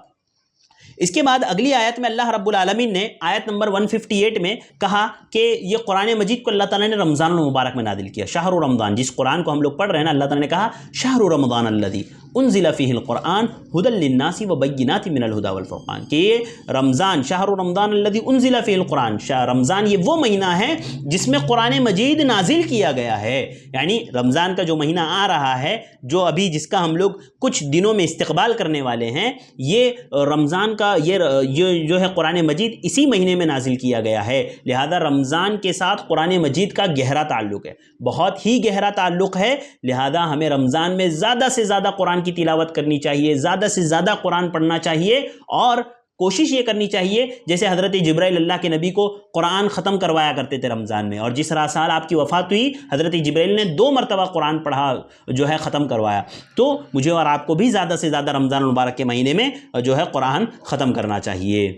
اس کے بعد اگلی آیت میں اللہ رب العالمین نے آیت نمبر 158 میں کہا کہ یہ قرآن مجید کو اللہ تعالیٰ نے رمضان المبارک میں نازل کیا. شہر رمضان، جس قرآن کو ہم لوگ پڑھ رہے ہیں نا، اللہ تعالیٰ نے کہا شہر رمضان الذی انزل فیہ القرآن ھدی للناس وبینات من الھدی والفرقان، کہ یہ رمضان، شہر رمضان الذی انزل فیہ القرآن، رمضان یہ وہ مہینہ ہے جس میں قرآن مجید نازل کیا گیا ہے. یعنی رمضان کا جو مہینہ آ رہا ہے، جو ابھی جس کا ہم لوگ کچھ دنوں میں استقبال کرنے والے ہیں، یہ رمضان کا یہ جو ہے قرآن مجید اسی مہینے میں نازل کیا گیا ہے. لہذا رمضان کے ساتھ قرآن مجید کا گہرا تعلق ہے، بہت ہی گہرا تعلق ہے. لہذا ہمیں رمضان میں زیادہ سے زیادہ قرآن کی تلاوت کرنی چاہیے، زیادہ سے زیادہ قرآن پڑھنا چاہیے، اور کوشش یہ کرنی چاہیے جیسے حضرت جبرائیل اللہ کے نبی کو قرآن ختم کروایا کرتے تھے رمضان میں، اور جس سال آپ کی وفات ہوئی حضرت جبرائیل نے 2 مرتبہ قرآن پڑھا جو ہے ختم کروایا. تو مجھے اور آپ کو بھی زیادہ سے زیادہ رمضان المبارک کے مہینے میں جو ہے قرآن ختم کرنا چاہیے.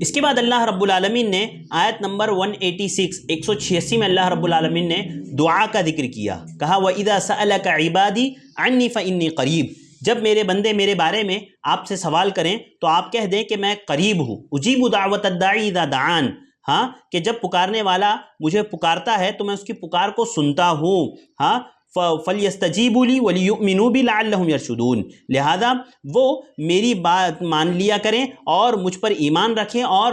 اس کے بعد اللہ رب العالمین نے آیت نمبر 186 میں اللہ رب العالمین نے دعا کا ذکر کیا. کہا وَإِذَا سَأَلَكَ عِبَادِي عَنِّي فَإِنِّي قَرِيب، جب میرے بندے میرے بارے میں آپ سے سوال کریں تو آپ کہہ دیں کہ میں قریب ہوں. اجیب دعوت الداعی اذا دعان، ہاں، کہ جب پکارنے والا مجھے پکارتا ہے تو میں اس کی پکار کو سنتا ہوں. ہاں، فَلْيَسْتَجِيبُوا لِي وَلْيُؤْمِنُوا بِي لَعَلَّهُمْ يَرْشُدُونَ، لہذا وہ میری بات مان لیا کریں اور مجھ پر ایمان رکھیں، اور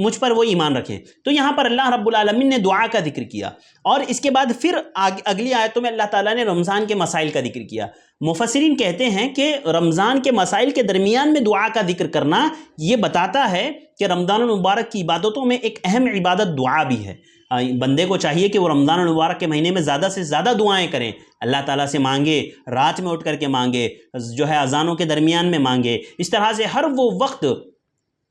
مجھ پر وہ ایمان رکھیں. تو یہاں پر اللہ رب العالمین نے دعا کا ذکر کیا، اور اس کے بعد پھر اگلی آیتوں میں اللہ تعالیٰ نے رمضان کے مسائل کا ذکر کیا. مفسرین کہتے ہیں کہ رمضان کے مسائل کے درمیان میں دعا کا ذکر کرنا یہ بتاتا ہے کہ رمضان المبارک کی عبادتوں میں ایک اہم عبادت دعا بھی ہے. بندے کو چاہیے کہ وہ رمضان المبارک کے مہینے میں زیادہ سے زیادہ دعائیں کریں، اللہ تعالیٰ سے مانگے، رات میں اٹھ کر کے مانگے، جو ہے اذانوں کے درمیان میں مانگے. اس طرح سے ہر وہ وقت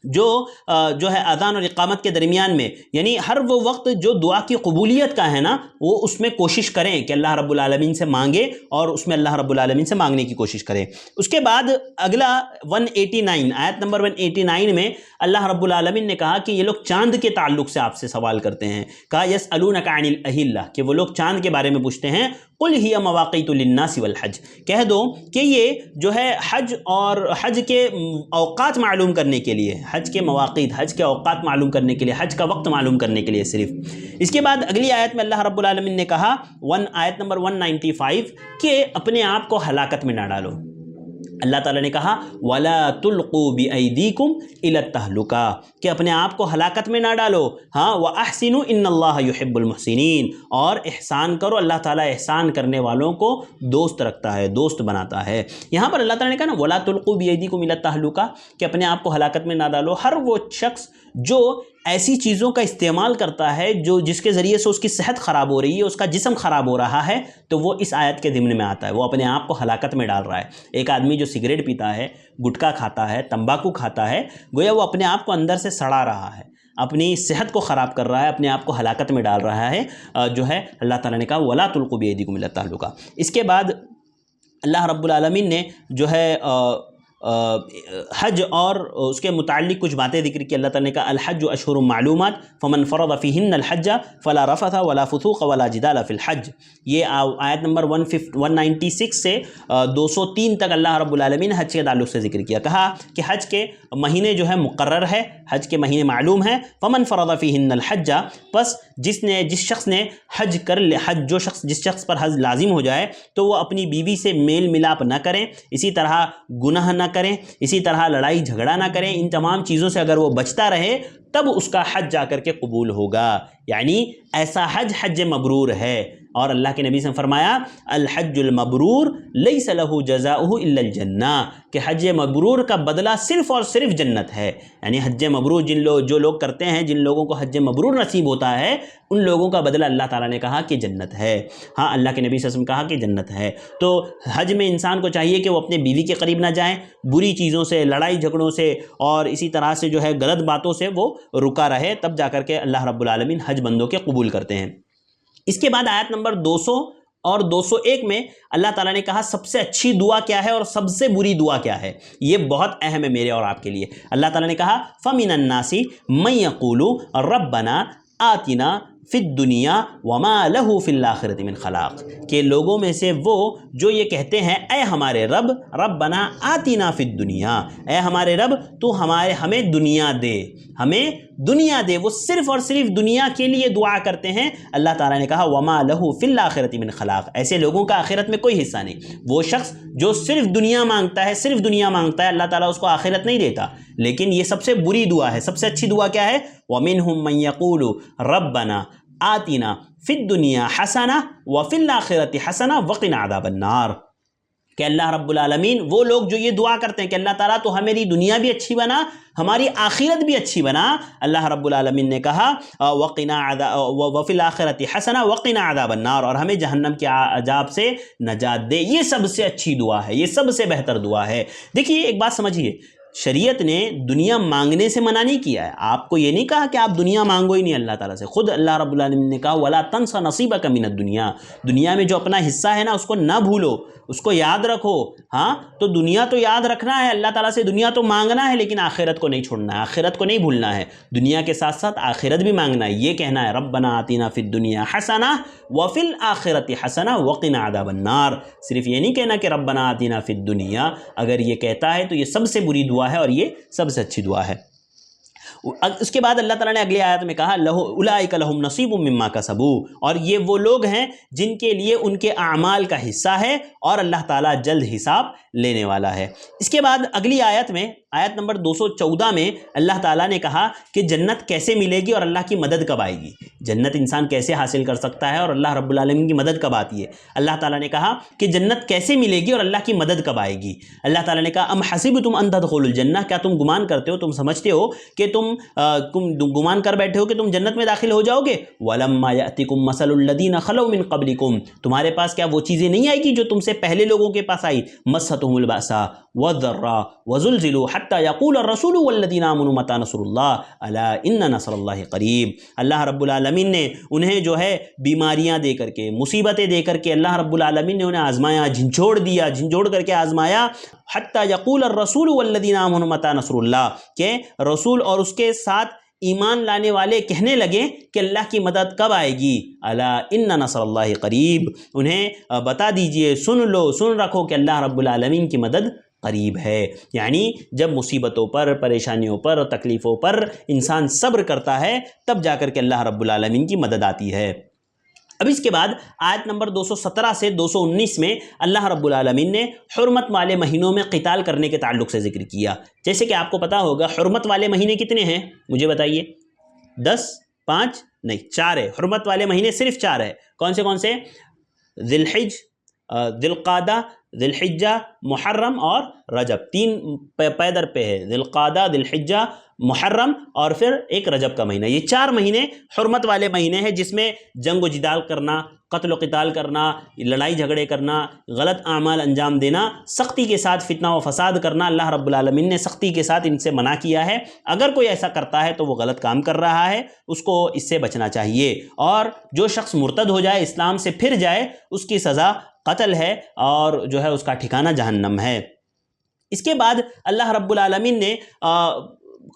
جو ہے اذان اور اقامت کے درمیان میں، یعنی ہر وہ وقت جو دعا کی قبولیت کا ہے نا، وہ اس میں کوشش کریں کہ اللہ رب العالمین سے مانگے، اور اس میں اللہ رب العالمین سے مانگنے کی کوشش کریں. اس کے بعد اگلا 189 آیت نمبر 189 میں اللہ رب العالمین نے کہا کہ یہ لوگ چاند کے تعلق سے آپ سے سوال کرتے ہیں. کہا یسألونک عن الاہلہ، کہ وہ لوگ چاند کے بارے میں پوچھتے ہیں. قل ہی مواقیت للناس والحج، کہہ دو کہ یہ جو ہے حج اور حج کے اوقات معلوم کرنے کے لیے، حج کے مواقیت، حج کے اوقات معلوم کرنے کے لیے، حج کا وقت معلوم کرنے کے لیے صرف. اس کے بعد اگلی آیت میں اللہ رب العالمین نے کہا آیت نمبر 195 کہ اپنے آپ کو ہلاکت میں نہ ڈالو. اللہ تعالیٰ نے کہا وَلَا تُلْقُوا بِأَيْدِيكُمْ إِلَى التَّهْلُكَةِ، کہ اپنے آپ کو ہلاکت میں نہ ڈالو. ہاں، وَأَحْسِنُوا إِنَّ اللَّهَ يُحِبُّ الْمُحْسِنِينَ، اور احسان کرو، اللہ تعالیٰ احسان کرنے والوں کو دوست رکھتا ہے، دوست بناتا ہے. یہاں پر اللہ تعالیٰ نے کہا نا وَلَا تُلْقُوا بِأَيْدِيكُمْ إِلَى التَّهْلُكَةِ، کہ اپنے آپ کو ہلاکت میں نہ ڈالو. ہر وہ شخص جو ایسی چیزوں کا استعمال کرتا ہے جس کے ذریعے سے اس کی صحت خراب ہو رہی ہے، اس کا جسم خراب ہو رہا ہے، تو وہ اس آیت کے ضمن میں آتا ہے، وہ اپنے آپ کو ہلاکت میں ڈال رہا ہے. ایک آدمی جو سگریٹ پیتا ہے، گٹکا کھاتا ہے، تمباکو کھاتا ہے، گویا وہ اپنے آپ کو اندر سے سڑا رہا ہے، اپنی صحت کو خراب کر رہا ہے، اپنے آپ کو ہلاکت میں ڈال رہا ہے. جو ہے اللہ تعالیٰ نے کہا وَلَا تُلْقُوا بِأَيْدِيكُمْ إِلَى التَّهْلُكَةِ. اس کے بعد اللہ رب العالمین نے جو ہے حج اور اس کے متعلق کچھ باتیں ذکر کی. اللہ تعالیٰ نے کہا الحج اشہر معلومات فمن فرض فیہن الحج فلا رفث ولا فسوق ولا جدال فی الحج. یہ آیت نمبر 196 سے 203 تک اللہ رب العالمین حج کے تعلق سے ذکر کیا. کہا کہ حج کے مہینے جو ہے مقرر ہے، حج کے مہینے معلوم ہیں. فمن فرض فیہن الحج، پس جس شخص نے حج کر لے، جس شخص پر حج لازم ہو جائے تو وہ اپنی بیوی سے میل ملاپ نہ کریں، اسی طرح گناہ نہ کریں، اسی طرح لڑائی جھگڑا نہ کریں. ان تمام چیزوں سے اگر وہ بچتا رہے تب اس کا حج جا کر کے قبول ہوگا. یعنی ایسا حج مبرور ہے. اور اللہ کے نبی سے فرمایا الحج المبرور لیس لہ جزاؤہ الا الجنہ، کہ حج مبرور کا بدلہ صرف اور صرف جنت ہے. یعنی حج مبرور جو لوگ کرتے ہیں، جن لوگوں کو حج مبرور نصیب ہوتا ہے، ان لوگوں کا بدلہ اللہ تعالیٰ نے کہا کہ جنت ہے. ہاں، اللہ کے نبی صلی اللہ علیہ وسلم کہا کہ جنت ہے. تو حج میں انسان کو چاہیے کہ وہ اپنے بیوی کے قریب نہ جائیں، بری چیزوں سے، لڑائی جھگڑوں سے اور اسی طرح سے جو ہے غلط باتوں سے وہ رکا رہے، تب جا کر کے اللہ رب العالمین حج بندوں کے قبول کرتے ہیں. اس کے بعد آیت نمبر 200 اور 201 میں اللہ تعالیٰ نے کہا سب سے اچھی دعا کیا ہے اور سب سے بری دعا کیا ہے. یہ بہت اہم ہے میرے اور آپ کے لیے. اللہ تعالیٰ نے کہا فَمِنَ النَّاسِ مَن يَقُولُ رَبَّنَا آتِنَا فی الدنیا وما لہ فی الآخرۃ من خلاق، کہ لوگوں میں سے وہ جو یہ کہتے ہیں اے ہمارے رب، ربنا آتنا فی الدنیا، اے ہمارے رب تو ہمیں دنیا دے، ہمیں دنیا دے، وہ صرف اور صرف دنیا کے لیے دعا کرتے ہیں۔ اللہ تعالیٰ نے کہا وما لہ فی الآخرۃ من خلاق، ایسے لوگوں کا آخرت میں کوئی حصہ نہیں۔ وہ شخص جو صرف دنیا مانگتا ہے، صرف دنیا مانگتا ہے، اللہ تعالیٰ اس کو آخرت نہیں دیتا۔ لیکن یہ سب سے بری دعا ہے۔ سب سے اچھی دعا کیا ہے؟ وَمِنْهُمْ مَنْ يَقُولُ رَبَّنَا آتِنَا فِي الدُّنْيَا حَسَنَةً وَفِي الْآخِرَةِ حَسَنَةً وَقِنَا عَذَابَ النَّارِ، کہ اللہ رب العالمین، وہ لوگ جو یہ دعا کرتے ہیں کہ اللہ تعالیٰ تو ہماری دنیا بھی اچھی بنا، ہماری آخرت بھی اچھی بنا، اللہ رب العالمین نے کہا وَفِي الْآخِرَةِ حَسَنَةً وَقِنَا عَذَابَ النَّارِ، اور ہمیں جہنم کے عذاب سے نجات دے۔ یہ سب سے اچھی دعا ہے، یہ سب سے بہتر دعا ہے۔ دیکھیے ایک بات سمجھیے، شریعت نے دنیا مانگنے سے منع نہیں کیا ہے۔ آپ کو یہ نہیں کہا کہ آپ دنیا مانگو ہی نہیں اللہ تعالیٰ سے، خود اللہ رب العالمین نے کہا وَلَا تَنْسَ نَصِيبَكَ مِنَ الدُّنْيَا، دنیا میں جو اپنا حصہ ہے نا اس کو نہ بھولو، اس کو یاد رکھو۔ ہاں تو دنیا تو یاد رکھنا ہے، اللہ تعالیٰ سے دنیا تو مانگنا ہے، لیکن آخرت کو نہیں چھوڑنا ہے، آخرت کو نہیں بھولنا ہے۔ دنیا کے ساتھ ساتھ آخرت بھی مانگنا ہے، یہ کہنا ہے ربنا آتنا فی الدنیا حسنہ وفی الآخرۃ حسنہ وقنا عذاب النار۔ صرف یہ نہیں کہنا کہ ربنا آتنا فی الدنیا، اگر یہ کہتا ہے تو یہ سب سے بری دعا ہے اور یہ سب سے اچھی دعا ہے۔ اس کے بعد اللہ تعالیٰ نے اگلی آیت میں کہا اولئک لہم نصیب مما کسبوا، اور یہ وہ لوگ ہیں جن کے لیے ان کے اعمال کا حصہ ہے اور اللہ تعالیٰ جلد حساب لینے والا ہے۔ اس کے بعد اگلی آیت میں، آیت نمبر 214 میں اللہ تعالیٰ نے کہا کہ جنت کیسے ملے گی اور اللہ کی مدد کب آئے گی، جنت انسان کیسے حاصل کر سکتا ہے اور اللہ رب العالمین کی مدد کب آتی ہے۔ اللہ تعالیٰ نے کہا کہ جنت کیسے ملے گی اور اللہ کی مدد کب آئے گی۔ اللہ تعالیٰ نے کہا ام حسبتم ان تدخلوا الجنہ، کیا تم گمان کرتے ہو، تم سمجھتے ہو کہ تم گمان کر بیٹھے ہو کہ تم جنت میں داخل ہو جاؤ گے۔ وَلَمَّا يَأْتِكُم مَّثَلُ الَّذِينَ خَلَوْا مِن قَبْلِكُم، تمہارے پاس کیا وہ چیزیں نہیں آئے گی جو تم سے پہلے لوگوں کے پاس آئی۔ مَسَّتْهُمُ الْبَأْسَاءُ وَالضَّرَّاءُ وَزُلْزِلُوا حَتَّى يَقُولَ الرَّسُولُ وَالَّذِينَ آمَنُوا مَتَىٰ نَصْرُ اللَّهِ أَلَا إِنَّ نَصْرَ اللَّهِ قَرِيبٌ۔ اللہ رب العالمین نے انہیں جو ہے بیماریاں دے کر کے، مصیبتیں دے کر کے، اللہ رب العالمین نے انہیں آزمایا، جھنجھوڑ کر کے آزمایا۔ حتیٰ یقول الرسول والذین آمنوا متی نصر اللہ، کہ رسول اور اس کے ساتھ ایمان لانے والے کہنے لگے کہ اللہ کی مدد کب آئے گی۔ الا ان نصر اللہ قریب، انہیں بتا دیجئے، سن لو، سن رکھو کہ اللہ رب العالمین کی مدد قریب ہے۔ یعنی جب مصیبتوں پر، پریشانیوں پر، تکلیفوں پر انسان صبر کرتا ہے تب جا کر کے اللہ رب العالمین کی مدد آتی ہے۔ اب اس کے بعد آیت نمبر 217 سے 219 میں اللہ رب العالمین نے حرمت والے مہینوں میں قتال کرنے کے تعلق سے ذکر کیا۔ جیسے کہ آپ کو پتا ہوگا حرمت والے مہینے کتنے ہیں، مجھے بتائیے۔ 10، 5 نہیں، 4 ہے۔ حرمت والے مہینے صرف 4 ہے۔ کون سے؟ ذی الحج، ذی القعدہ، ذی الحجہ، محرم اور رجب، 3 پیدر پہ ہے، ذی القعدہ، ذی الحجہ، محرم اور پھر ایک رجب کا مہینہ۔ یہ 4 مہینے حرمت والے مہینے ہیں جس میں جنگ و جدال کرنا، قتل و قتال کرنا، لڑائی جھگڑے کرنا، غلط اعمال انجام دینا، سختی کے ساتھ فتنہ و فساد کرنا، اللہ رب العالمین نے سختی کے ساتھ ان سے منع کیا ہے۔ اگر کوئی ایسا کرتا ہے تو وہ غلط کام کر رہا ہے، اس کو اس سے بچنا چاہیے، اور جو شخص مرتد ہو جائے، اسلام سے پھر جائے، اس کی سزا قتل ہے اور جو ہے اس کا ٹھکانہ جہنم ہے۔ اس کے بعد اللہ رب العالمین نے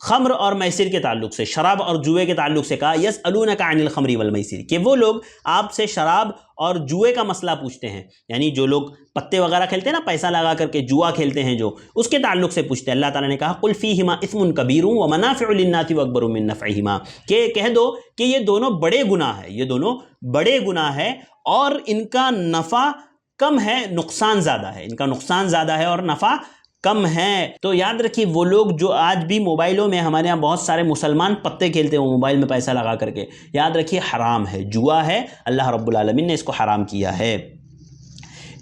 خمر اور میسر کے تعلق سے، شراب اور جوئے کے تعلق سے کہا یسألونک عن الخمر والمیسر، کہ وہ لوگ آپ سے شراب اور جوئے کا مسئلہ پوچھتے ہیں، یعنی جو لوگ پتے وغیرہ کھیلتے ہیں نا، پیسہ لگا کر کے جوا کھیلتے ہیں، جو اس کے تعلق سے پوچھتے ہیں۔ اللہ تعالیٰ نے کہا قل فیہما اثم کبیر ومنافع للناس واکبر من نفعہما، کہ کہہ دو کہ یہ دونوں بڑے گناہ ہیں، یہ دونوں بڑے گناہ ہیں اور ان کا نفع کم ہے، نقصان زیادہ ہے، ان کا نقصان زیادہ ہے اور نفع کم ہے۔ تو یاد رکھیے وہ لوگ جو آج بھی موبائلوں میں، ہمارے ہاں بہت سارے مسلمان پتے کھیلتے ہیں موبائل میں پیسہ لگا کر کے، یاد رکھیے حرام ہے، جوا ہے، اللہ رب العالمین نے اس کو حرام کیا ہے۔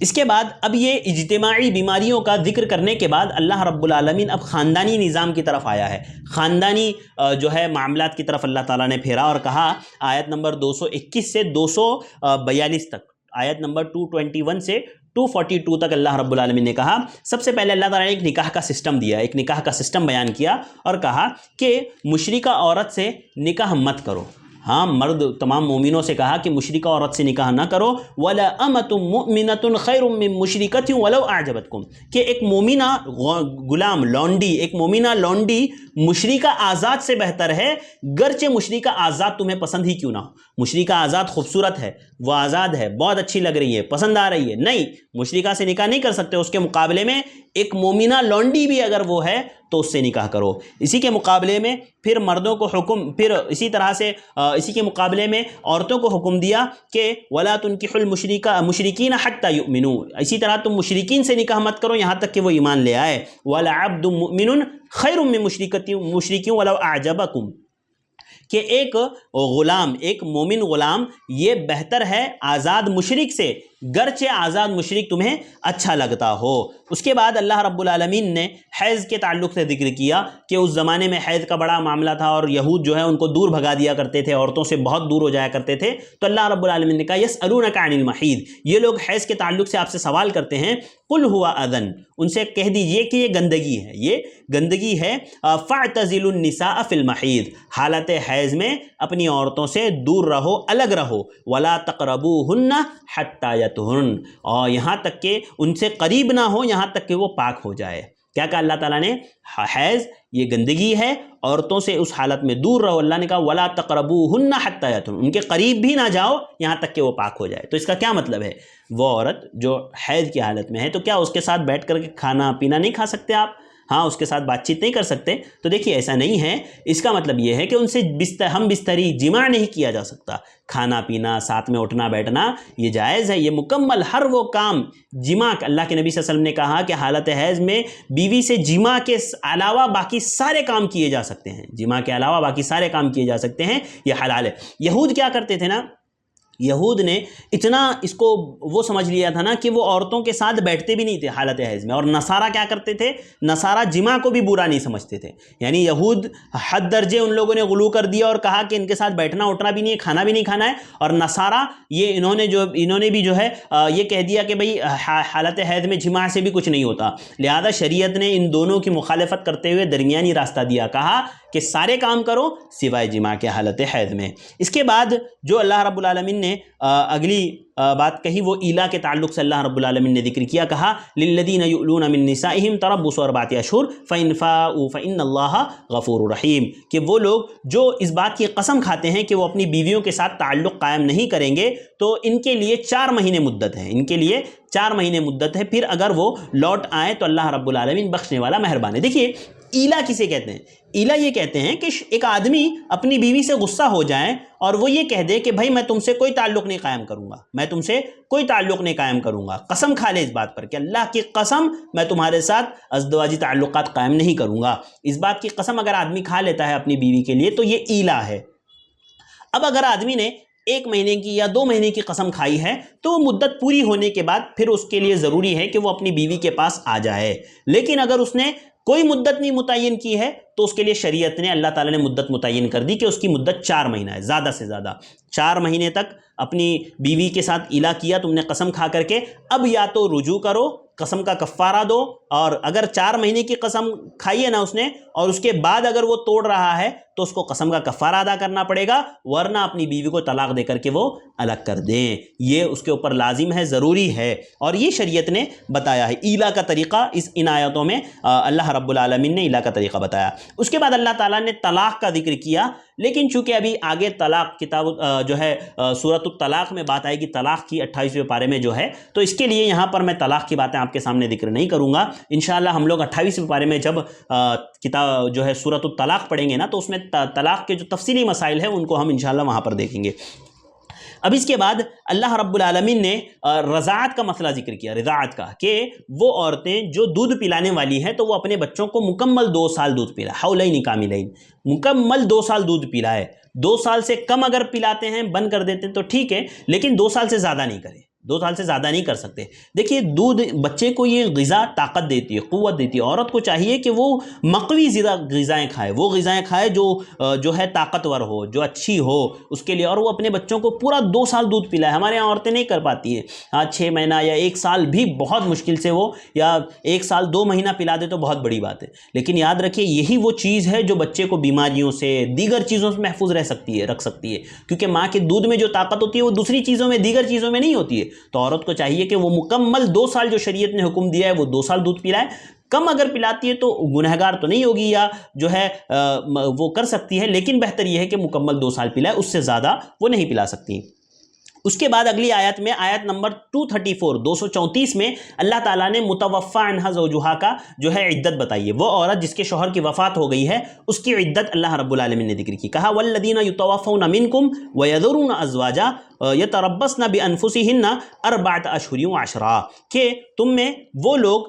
اس کے بعد اب یہ اجتماعی بیماریوں کا ذکر کرنے کے بعد اللہ رب العالمین اب خاندانی نظام کی طرف آیا ہے، خاندانی جو ہے معاملات کی طرف اللہ تعالیٰ نے پھیرا اور کہا، آیت نمبر 221 سے 242 تک، آیت نمبر 221 سے 242 تک اللہ رب العالمین نے کہا، سب سے پہلے اللہ تعالیٰ نے ایک نکاح کا سسٹم دیا، ایک نکاح کا سسٹم بیان کیا اور کہا کہ مشرکہ عورت سے نکاح مت کرو، ہاں مرد تمام مومنوں سے کہا کہ مشرکہ عورت سے نکاح نہ کرو، وَلَا أَمَةٌ مُؤْمِنَةٌ خَيْرٌ مِّن مُشْرِكَةٍ وَلَوْ أَعْجَبَتْكُمْ، کہ ایک مومنہ غلام لونڈی، ایک مومنہ لونڈی مشرکہ آزاد سے بہتر ہے، گرچہ مشرکہ آزاد تمہیں پسند ہی کیوں نہ ہو۔ مشرکہ آزاد خوبصورت ہے، وہ آزاد ہے، بہت اچھی لگ رہی ہے، پسند آ رہی ہے، نہیں، مشرکہ سے نکاح نہیں کر سکتے، اس کے مقابلے میں ایک مومنہ لونڈی بھی اگر وہ ہے تو اس سے نکاح کرو۔ اسی کے مقابلے میں پھر مردوں کو حکم، پھر اسی طرح سے اسی کے مقابلے میں عورتوں کو حکم دیا کہ وَلَا تُنْكِحُوا الْمُشْرِكِينَ حَتَّى يُؤْمِنُوا، اسی طرح تم مشرکین سے نکاح مت کرو یہاں تک کہ وہ ایمان لے آئے۔ وَلَعَبْدٌ مُؤْمِنٌ خَيْرٌ مِّن مُشْرِكٍ وَلَوْ أَعْجَبَكُمْ، کہ ایک غلام، ایک مومن غلام یہ بہتر ہے آزاد مشرک سے، گرچہ آزاد مشرک تمہیں اچھا لگتا ہو۔ اس کے بعد اللہ رب العالمین نے حیض کے تعلق سے ذکر کیا کہ اس زمانے میں حیض کا بڑا معاملہ تھا اور یہود جو ہے ان کو دور بھگا دیا کرتے تھے، عورتوں سے بہت دور ہو جایا کرتے تھے۔ تو اللہ رب العالمین نے کہا یسألونک عن المحیض، یہ لوگ حیض کے تعلق سے آپ سے سوال کرتے ہیں، قل ہوا اذن، ان سے کہہ دیجئے کہ یہ گندگی ہے، یہ گندگی ہے، فاعتزلوا النساء فی المحیض، حالت حیض میں اپنی عورتوں سے دور رہو، الگ رہو، ولا تقربوہن حتی یطہرن، اور یہاں تک کہ ان سے قریب نہ ہو یہاں تک کہ وہ پاک ہو جائے۔ کیا کہا اللہ تعالیٰ نے؟ حیض یہ گندگی ہے، عورتوں سے اس حالت میں دور رہو۔ اللہ نے کہا ولا تقربوہن حتی یطہرن، ان کے قریب بھی نہ جاؤ یہاں تک کہ وہ پاک ہو جائے۔ تو اس کا کیا مطلب ہے؟ وہ عورت جو حیض کی حالت میں ہے تو کیا اس کے ساتھ بیٹھ کر کے کھانا پینا نہیں کھا سکتے آپ؟ ہاں، اس کے ساتھ بات چیت نہیں کر سکتے؟ تو دیکھیے ایسا نہیں ہے، اس کا مطلب یہ ہے کہ ان سے ہم بستری جماع نہیں کیا جا سکتا، کھانا پینا، ساتھ میں اٹھنا بیٹھنا یہ جائز ہے، یہ مکمل ہر وہ کام جماع، اللہ کے نبی صلی اللہ علیہ وسلم نے کہا کہ حالت حیض میں بیوی سے جماع کے علاوہ باقی سارے کام کیے جا سکتے ہیں، جماع کے علاوہ باقی سارے کام کیے جا سکتے ہیں، یہ حلال ہے۔ یہود کیا کرتے تھے نا، یہود نے اتنا اس کو وہ سمجھ لیا تھا نا کہ وہ عورتوں کے ساتھ بیٹھتے بھی نہیں تھے حالت حیض میں، اور نصارہ کیا کرتے تھے؟ نصارہ جماع کو بھی برا نہیں سمجھتے تھے، یعنی یہود حد درجے ان لوگوں نے غلو کر دیا اور کہا کہ ان کے ساتھ بیٹھنا اٹھنا بھی نہیں ہے، کھانا بھی نہیں کھانا ہے، اور نصارہ یہ انہوں نے بھی جو ہے یہ کہہ دیا کہ بھئی حالت حیض میں جماع سے بھی کچھ نہیں ہوتا۔ لہذا شریعت نے ان دونوں کی مخالفت کرتے ہوئے درمیانی راستہ دیا، کہا کہ سارے کام کرو سوائے جماع کے حالت حیض میں۔ اس کے بعد جو اللہ رب العالمین نے اگلی بات کہی وہ ایلا کے تعلق سے اللہ رب العالمین نے ذکر کیا، کہا للذین یؤلون من نسائہم تربص اربعۃ اشہر فإن فاؤوا فإن اللہ غفور رحیم، کہ وہ لوگ جو اس بات کی قسم کھاتے ہیں کہ وہ اپنی بیویوں کے ساتھ تعلق قائم نہیں کریں گے تو ان کے لیے 4 مہینے مدت ہے، ان کے لیے 4 مہینے مدت ہے، پھر اگر وہ لوٹ آئیں تو اللہ رب العالمین بخشنے والا مہربان ہے۔ دیکھیے ایلا کسے کہتے ہیں؟ ایلا یہ کہتے ہیں کہ ایک آدمی اپنی بیوی سے غصہ ہو جائے اور وہ یہ کہہ دے کہ بھائی میں تم سے کوئی تعلق نہیں قائم کروں گا، میں تم سے کوئی تعلق نہیں قائم کروں گا، قسم کھا لے اس بات پر کہ اللہ کی قسم میں تمہارے ساتھ ازدواجی تعلقات قائم نہیں کروں گا، اس بات کی قسم اگر آدمی کھا لیتا ہے اپنی بیوی کے لیے تو یہ ایلا ہے۔ اب اگر آدمی نے 1 مہینے کی یا 2 مہینے کی قسم کھائی ہے تو مدت پوری ہونے کے بعد پھر اس کے لیے ضروری ہے کہ وہ اپنی بیوی کے پاس آ جائے، لیکن اگر اس نے کوئی مدت نہیں متعین کی ہے تو اس کے لیے شریعت نے، اللہ تعالیٰ نے مدت متعین کر دی کہ اس کی مدت 4 مہینہ ہے، زیادہ سے زیادہ 4 مہینے تک اپنی بیوی کے ساتھ ایلا کیا تم نے قسم کھا کر کے، اب یا تو رجوع کرو، قسم کا کفارہ دو، اور اگر 4 مہینے کی قسم کھائی ہے نا اس نے اور اس کے بعد اگر وہ توڑ رہا ہے تو اس کو قسم کا کفارہ ادا کرنا پڑے گا، ورنہ اپنی بیوی کو طلاق دے کر کے وہ الگ کر دیں، یہ اس کے اوپر لازم ہے، ضروری ہے، اور یہ شریعت نے بتایا ہے ایلا کا طریقہ۔ ان آیاتوں میں اللہ رب العالمین نے ایلا کا طریقہ بتایا۔ اس کے بعد اللہ تعالیٰ نے طلاق کا ذکر کیا، لیکن چونکہ ابھی آگے طلاق کتاب جو ہے سورۃ الطلاق میں بات آئے گی طلاق کی 28ویں پارے میں جو ہے، تو اس کے لیے یہاں پر میں طلاق کی باتیں آپ کے سامنے ذکر نہیں کروں گا۔ انشاءاللہ ہم لوگ 28ویں پارے میں جب کتاب جو ہے سورۃ الطلاق پڑھیں گے نا تو اس میں طلاق کے جو تفصیلی مسائل ہیں ان کو ہم انشاءاللہ وہاں پر دیکھیں گے۔ اب اس کے بعد اللہ رب العالمین نے رضاعت کا مسئلہ ذکر کیا، رضاعت کا، کہ وہ عورتیں جو دودھ پلانے والی ہیں تو وہ اپنے بچوں کو مکمل 2 سال دودھ پلائیں، حولین کاملین، مکمل 2 سال دودھ پلائے۔ 2 سال سے کم اگر پلاتے ہیں بند کر دیتے ہیں تو ٹھیک ہے، لیکن 2 سال سے زیادہ نہیں کریں، 2 سال سے زیادہ نہیں کر سکتے۔ دیکھیے دودھ بچے کو یہ غذا طاقت دیتی ہے، قوت دیتی ہے۔ عورت کو چاہیے کہ وہ مقوی غذائیں کھائے، وہ غذائیں کھائے جو ہے طاقتور ہو، جو اچھی ہو اس کے لیے، اور وہ اپنے بچوں کو پورا 2 سال دودھ پلائے۔ ہمارے یہاں عورتیں نہیں کر پاتی ہیں، ہاں 6 مہینہ یا 1 سال بھی بہت مشکل سے وہ، یا 1 سال 2 مہینہ پلا دے تو بہت بڑی بات ہے۔ لیکن یاد رکھیے یہی وہ چیز ہے جو بچے کو بیماریوں سے، دیگر چیزوں سے محفوظ رکھ سکتی ہے، کیونکہ ماں کے دودھ میں جو طاقت ہوتی ہے وہ دوسری چیزوں میں، دیگر چیزوں میں نہیں ہوتی ہے۔ تو عورت کو چاہیے کہ وہ مکمل 2 سال جو شریعت نے حکم دیا ہے وہ 2 سال دودھ پلائے۔ کم اگر پلاتی ہے تو گنہگار تو نہیں ہوگی، یا جو ہے وہ کر سکتی ہے، لیکن بہتر یہ ہے کہ مکمل 2 سال پلائے، اس سے زیادہ وہ نہیں پلا سکتی۔ اس کے بعد اگلی آیت میں، آیت نمبر 234 میں اللہ تعالیٰ نے متوفا عنہا زوجہا کا جو ہے عدت بتائی ہے۔ وہ عورت جس کے شوہر کی وفات ہو گئی ہے اس کی عدت اللہ رب العالمین نے ذکر کی۔ کہا والذین یتوفون منکم ویذرون ازواجا یتربصن بانفسہن 4 اشہر وعشرا، کہ تم میں وہ لوگ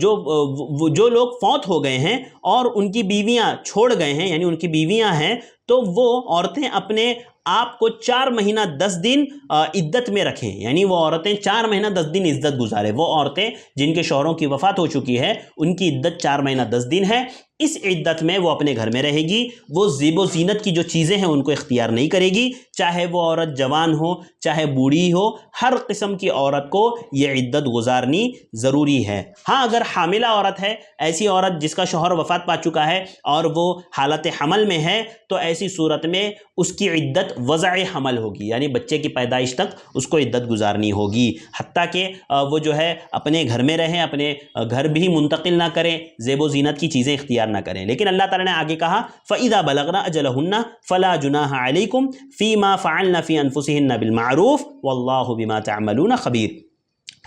جو لوگ فوت ہو گئے ہیں اور ان کی بیویاں چھوڑ گئے ہیں، یعنی ان کی بیویاں ہیں، تو وہ عورتیں اپنے آپ کو 4 مہینہ 10 دن عدت میں رکھیں، یعنی وہ عورتیں 4 مہینہ 10 دن عدت گزارے۔ وہ عورتیں جن کے شوہروں کی وفات ہو چکی ہے ان کی عدت 4 مہینہ 10 دن ہے۔ اس عدت میں وہ اپنے گھر میں رہے گی، وہ زیب و زینت کی جو چیزیں ہیں ان کو اختیار نہیں کرے گی، چاہے وہ عورت جوان ہو چاہے بوڑھی ہو، ہر قسم کی عورت کو یہ عدت گزارنی ضروری ہے۔ ہاں اگر حاملہ عورت ہے، ایسی عورت جس کا شوہر وفات پا چکا ہے اور وہ حالت حمل میں ہے، تو ایسی صورت میں اس کی عدت وضع حمل ہوگی، یعنی بچے کی پیدائش تک اس کو عدت گزارنی ہوگی، حتیٰ کہ وہ جو ہے اپنے گھر میں رہیں، اپنے گھر بھی منتقل نہ کریں، زیب و زینت کی چیزیں اختیار نہ کریں۔ لیکن اللہ تعالیٰ نے آگے کہا فَإِذَا بَلَغْنَ أَجَلَهُنَّ فَلَا جُنَاحَ عَلَيْكُمْ فِي مَا فَعَلْنَ فِي أَنفُسِهِنَّ بِالْمَعْرُوفِ وَاللَّهُ بِمَا تَعْمَلُونَ خَبِيرٌ۔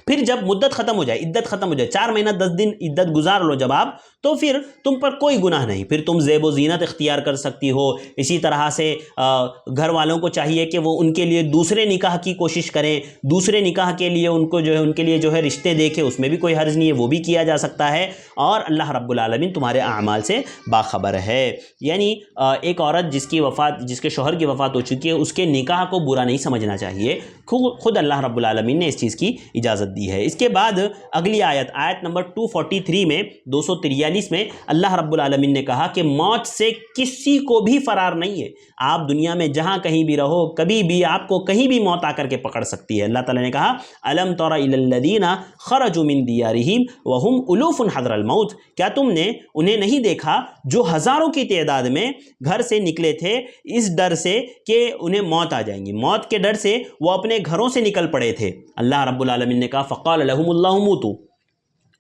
پھر جب مدت ختم ہو جائے، عدت ختم ہو جائے، 4 مہینہ 10 دن عدت گزار لو جب آپ، تو پھر تم پر کوئی گناہ نہیں، پھر تم زیب و زینت اختیار کر سکتی ہو۔ اسی طرح سے گھر والوں کو چاہیے کہ وہ ان کے لیے دوسرے نکاح کی کوشش کریں، دوسرے نکاح کے لیے ان کو جو ہے ان کے لیے جو ہے رشتے دیکھیں، اس میں بھی کوئی حرج نہیں ہے، وہ بھی کیا جا سکتا ہے، اور اللہ رب العالمین تمہارے اعمال سے باخبر ہے۔ یعنی ایک عورت جس کے شوہر کی وفات ہو چکی ہے اس کے نکاح کو برا نہیں سمجھنا چاہیے، خود اللہ رب العالمین نے اس چیز کی اجازت دی ہے۔ اس کے بعد اگلی آیت نمبر 243 میں 243 میں اللہ رب العالمین نے کہا کہ موت سے کسی کو بھی فرار نہیں ہے۔ آپ دنیا میں جہاں کہیں بھی رہو، کبھی بھی آپ کو کہیں بھی موت آ کر کے پکڑ سکتی ہے۔ اللہ تعالیٰ نے کہا الم تر الی الذین خرجوا من دیارہم وہم الوف حذر الموت، کیا تم نے انہیں نہیں دیکھا جو ہزاروں کی تعداد میں گھر سے نکلے تھے اس ڈر سے کہ انہیں موت آ جائیں گی، موت کے ڈر سے وہ اپنے گھروں سے نکل پڑے تھے۔ اللہ رب العالمین نے کہا فقال لهم اللہ موتوا،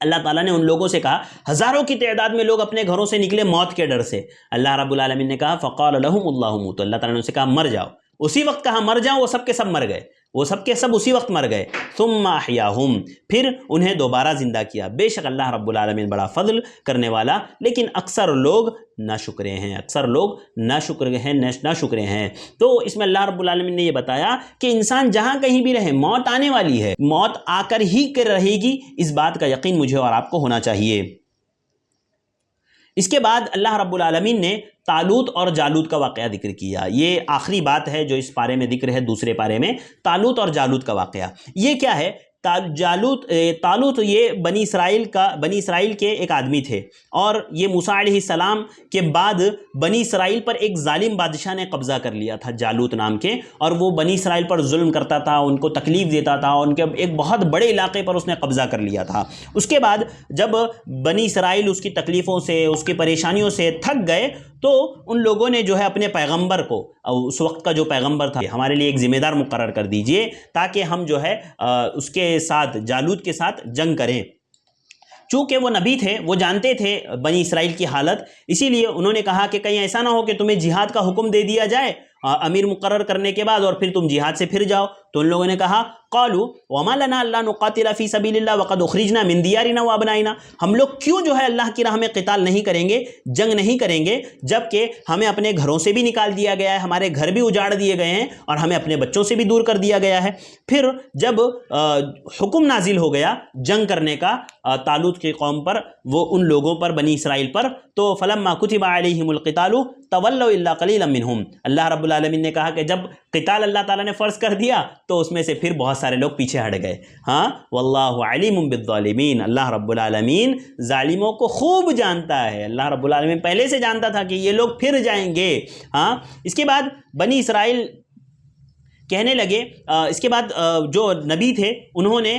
اللہ تعالیٰ نے ان لوگوں سے کہا، ہزاروں کی تعداد میں لوگ اپنے گھروں سے نکلے موت کے ڈر سے، اللہ رب العالمین نے کہا فقال لهم اللہ موتوا، اللہ تعالیٰ نے ان سے کہا مر جاؤ، اسی وقت کہا مر جاؤ، وہ سب کے سب مر گئے، وہ سب کے سب اسی وقت مر گئے۔ ثم احیاہم، پھر انہیں دوبارہ زندہ کیا۔ بے شک اللہ رب العالمین بڑا فضل کرنے والا، لیکن اکثر لوگ ناشکرے ہیں، ناشکرے ہیں۔ تو اس میں اللہ رب العالمین نے یہ بتایا کہ انسان جہاں کہیں بھی رہے موت آنے والی ہے، موت آ کر ہی کر رہے گی، اس بات کا یقین مجھے اور آپ کو ہونا چاہیے۔ اس کے بعد اللہ رب العالمین نے طالوت اور جالوت کا واقعہ ذکر کیا۔ یہ آخری بات ہے جو اس پارے میں ذکر ہے، دوسرے پارے میں طالوت اور جالوت کا واقعہ۔ یہ کیا ہے؟ طالوت یہ بنی اسرائیل کے ایک آدمی تھے، اور یہ موسیٰ علیہ السلام کے بعد بنی اسرائیل پر ایک ظالم بادشاہ نے قبضہ کر لیا تھا جالوت نام کے، اور وہ بنی اسرائیل پر ظلم کرتا تھا، ان کو تکلیف دیتا تھا، ان کے ایک بہت بڑے علاقے پر اس نے قبضہ کر لیا تھا۔ اس کے بعد جب بنی اسرائیل اس کی تکلیفوں سے، اس کی پریشانیوں سے تھک گئے، تو ان لوگوں نے جو ہے اپنے پیغمبر کو، اس وقت کا جو پیغمبر تھا، ہمارے لیے ایک ذمہ دار مقرر کر دیجئے تاکہ ہم جو ہے اس کے ساتھ، جالوت کے ساتھ جنگ کریں۔ چونکہ وہ نبی تھے، وہ جانتے تھے بنی اسرائیل کی حالت، اسی لیے انہوں نے کہا کہ کہیں ایسا نہ ہو کہ تمہیں جہاد کا حکم دے دیا جائے امیر مقرر کرنے کے بعد، اور پھر تم جہاد سے پھر جاؤ۔ تو ان لوگوں نے کہا قالوا وما لنا الا نقاتل فی سبیل اللہ وقد اخرجنا من دیارنا وابنائنا، ہم لوگ کیوں جو ہے اللہ کی راہ میں قتال نہیں کریں گے، جنگ نہیں کریں گے، جبکہ ہمیں اپنے گھروں سے بھی نکال دیا گیا ہے، ہمارے گھر بھی اجاڑ دیے گئے ہیں، اور ہمیں اپنے بچوں سے بھی دور کر دیا گیا ہے۔ پھر جب حکم نازل ہو گیا جنگ کرنے کا طالوت کی قوم پر، وہ ان لوگوں پر، بنی اسرائیل پر، تو فلما کتب علیہم القتال تولوا الا قلیلا منہم، اللہ رب العالمین نے کہا کہ جب قتال اللہ تعالیٰ نے فرض کر دیا تو اس میں سے پھر بہت سارے لوگ پیچھے ہٹ گئے. ہاں واللہ علیم بالظالمین، اللہ رب العالمین ظالموں کو خوب جانتا ہے. اللہ رب العالمین پہلے سے جانتا تھا کہ یہ لوگ پھر جائیں گے. ہاں اس کے بعد بنی اسرائیل کہنے لگے، اس کے بعد جو نبی تھے انہوں نے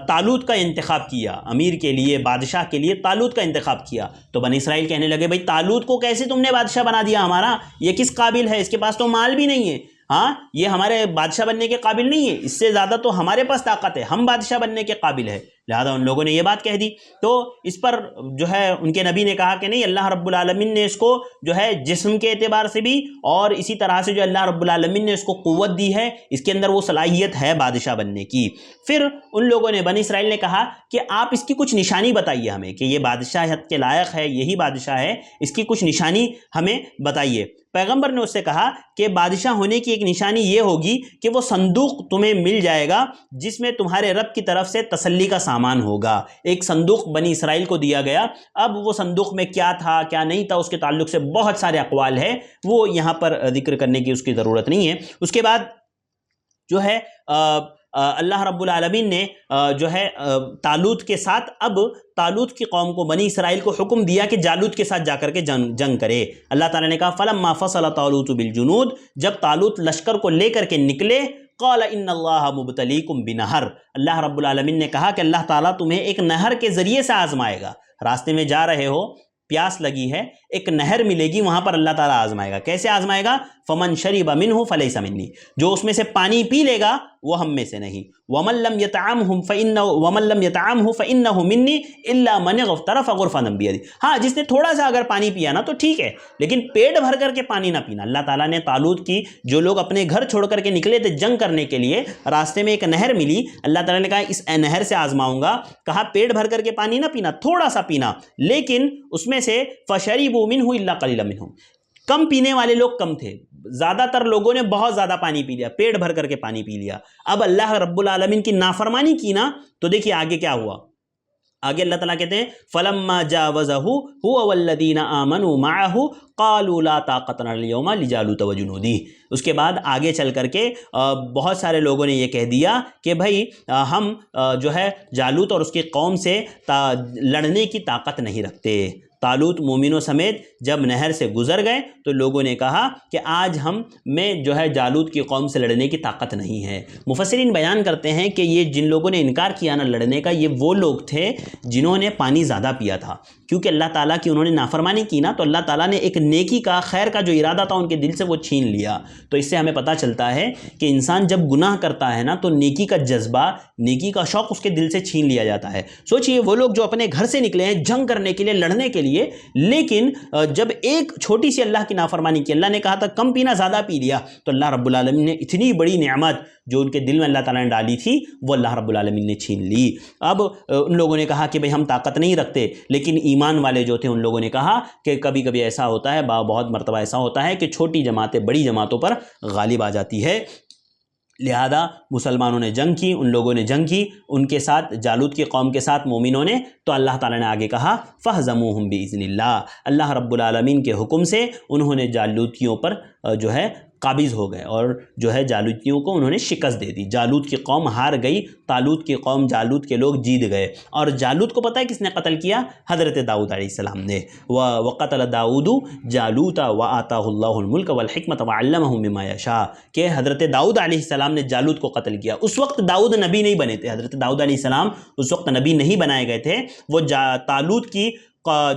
طالوت کا انتخاب کیا، امیر کے لیے، بادشاہ کے لیے طالوت کا انتخاب کیا. تو بنی اسرائیل کہنے لگے بھئی طالوت کو کیسے تم نے بادشاہ بنا دیا ہمارا؟ یہ کس قابل ہے؟ اس کے پاس تو مال بھی نہیں ہے. ہاں یہ ہمارے بادشاہ بننے کے قابل نہیں ہے، اس سے زیادہ تو ہمارے پاس طاقت ہے، ہم بادشاہ بننے کے قابل ہے. لہذا ان لوگوں نے یہ بات کہہ دی. تو اس پر جو ہے ان کے نبی نے کہا کہ نہیں، اللہ رب العالمین نے اس کو جو ہے جسم کے اعتبار سے بھی اور اسی طرح سے جو اللہ رب العالمین نے اس کو قوت دی ہے، اس کے اندر وہ صلاحیت ہے بادشاہ بننے کی. پھر ان لوگوں نے بنی اسرائیل نے کہا کہ آپ اس کی کچھ نشانی بتائیے ہمیں کہ یہ بادشاہت کے لائق ہے، یہی بادشاہ ہے، اس کی کچھ نشانی ہمیں بتائیے. پیغمبر نے اس سے کہا کہ بادشاہ ہونے کی ایک نشانی یہ ہوگی کہ وہ صندوق تمہیں مل جائے گا جس میں تمہارے رب کی طرف سے تسلی کا سامان ہوگا. ایک صندوق بنی اسرائیل کو دیا گیا. اب وہ صندوق میں کیا تھا کیا نہیں تھا اس کے تعلق سے بہت سارے اقوال ہیں، وہ یہاں پر ذکر کرنے کی اس کی ضرورت نہیں ہے. اس کے بعد جو ہے اللہ رب العالمین نے جو ہے طالوت کے ساتھ، اب طالوت کی قوم کو، بنی اسرائیل کو حکم دیا کہ جالوت کے ساتھ جا کر کے جنگ کرے. اللہ تعالیٰ نے کہا فَلَمَّا فَصَلَ طَالُوتُ بِالْجُنُودِ، جب طالوت لشکر کو لے کر کے نکلے، قال ان اللہ مبتلیکم بنہر، اللہ رب العالمین نے کہا کہ اللہ تعالیٰ تمہیں ایک نہر کے ذریعے سے آزمائے گا. راستے میں جا رہے ہو، پیاس لگی ہے، ایک نہر ملے گی، وہاں پر اللہ تعالیٰ آزمائے گا. کیسے آزمائے گا؟ فمن شرب منہ فلیس منی، جو اس میں سے پانی پی لے گا وہ ہم میں سے نہیں. ومن لم يطعمه فإنه منی الا من اغترف غرفا بیدی. ہاں جس نے تھوڑا سا اگر پانی پیا نا تو ٹھیک ہے، لیکن پیٹ بھر کر کے پانی نہ پینا. اللہ تعالیٰ نے طالوت کی، جو لوگ اپنے گھر چھوڑ کر کے نکلے تھے جنگ کرنے کے لیے، راستے میں ایک نہر ملی، اللہ تعالیٰ نے کہا اس نہر سے آزماؤں گا. کہا پیٹ بھر کر کے پانی نہ پینا، تھوڑا سا پینا، لیکن اس میں سے فشربوا منہ الا قلیلا منهم، کم پینے والے لوگ کم تھے، زیادہ تر لوگوں نے بہت زیادہ پانی پی لیا، پیٹ بھر کر کے پانی پی لیا. اب اللہ رب العالمین کی نافرمانی کی نا، تو دیکھیے آگے کیا ہوا. آگے اللہ تعالیٰ کہتے ہیں فَلَمَّا جَاوَزَهُ هُوَ وَالَّذِينَ آمَنُوا مَعَهُ قَالُوا لَا طَاقَةَ لَنَا الْيَوْمَ لِجَالُوتَ وَجُنُودِهِ. اس کے بعد آگے چل کر کے بہت سارے لوگوں نے یہ کہہ دیا کہ بھائی ہم جو ہے جالوت اور اس کی قوم سے لڑنے کی طاقت نہیں رکھتے. طالوت مومنوں سمیت جب نہر سے گزر گئے تو لوگوں نے کہا کہ آج ہم میں جو ہے جالوت کی قوم سے لڑنے کی طاقت نہیں ہے. مفسرین بیان کرتے ہیں کہ یہ جن لوگوں نے انکار کیا نا لڑنے کا، یہ وہ لوگ تھے جنہوں نے پانی زیادہ پیا تھا. کیونکہ اللہ تعالیٰ کی انہوں نے نافرمانی کی نا، تو اللہ تعالیٰ نے ایک نیکی کا، خیر کا جو ارادہ تھا ان کے دل سے وہ چھین لیا. تو اس سے ہمیں پتہ چلتا ہے کہ انسان جب گناہ کرتا ہے نا تو نیکی کا جذبہ، نیکی کا شوق اس کے دل سے چھین لیا جاتا ہے. سوچئے وہ لوگ جو اپنے گھر سے نکلے ہیں جنگ کرنے کے لیے، لڑنے کے لیے، لیکن جب ایک چھوٹی سی اللہ کی نافرمانی کی، اللہ نے کہا تھا کم پینا زیادہ پی لیا، تو اللہ رب العالمین نے اتنی بڑی نعمت جو ان کے دل میں اللہ تعالیٰ نے ڈالی تھی وہ اللہ رب العالمین نے چھین لی. اب ان لوگوں نے کہا کہ بھئی ہم طاقت نہیں رکھتے، لیکن ایمان والے جو تھے ان لوگوں نے کہا کہ کبھی کبھی ایسا ہوتا ہے، بہت مرتبہ ایسا ہوتا ہے کہ چھوٹی جماعتیں بڑی جماعتوں پر غالب آ جاتی ہے. لہذا مسلمانوں نے جنگ کی، ان لوگوں نے جنگ کی ان کے ساتھ، جالوت کی قوم کے ساتھ مومنوں نے. تو اللہ تعالیٰ نے آگے کہا فَهْزَمُوهُمْ بِإِذْنِ اللَّهِ، اللہ رب العالمین کے حکم سے انہوں نے جالوتیوں پر جو ہے قابض ہو گئے اور جو ہے جالوتیوں کو انہوں نے شکست دے دی. جالوت کی قوم ہار گئی، طالوت کی قوم، جالوت کے لوگ جیت گئے. اور جالوت کو پتہ ہے کس نے قتل کیا؟ حضرت داؤد علیہ السلام نے. وَقَتَلَ دَاؤُدُ جَالُوتَ وَآتَاهُ اللَّهُ الْمُلْكَ وَالْحِكْمَةَ وَعَلَّمَهُ مِمَّا يَشَاءُ، کہ حضرت داؤد علیہ السلام نے جالوت کو قتل کیا. اس وقت داؤد نبی نہیں بنے تھے، حضرت داؤد علیہ السلام اس وقت نبی نہیں بنائے گئے تھے. وہ طالوت کی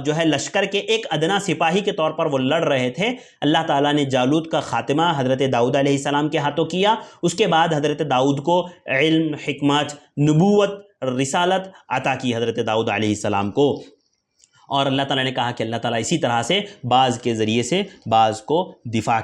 جو ہے لشکر کے ایک ادنا سپاہی کے طور پر وہ لڑ رہے تھے. اللہ تعالیٰ نے جالوت کا خاتمہ حضرت داؤد علیہ السلام کے ہاتھوں کیا. اس کے بعد حضرت داؤد کو علم، حکمت، نبوت، رسالت عطا کی حضرت داؤد علیہ السلام کو. اور اللہ تعالیٰ نے کہا کہ اللہ تعالیٰ اسی طرح سے بعض کے ذریعے سے بعض کو دفاع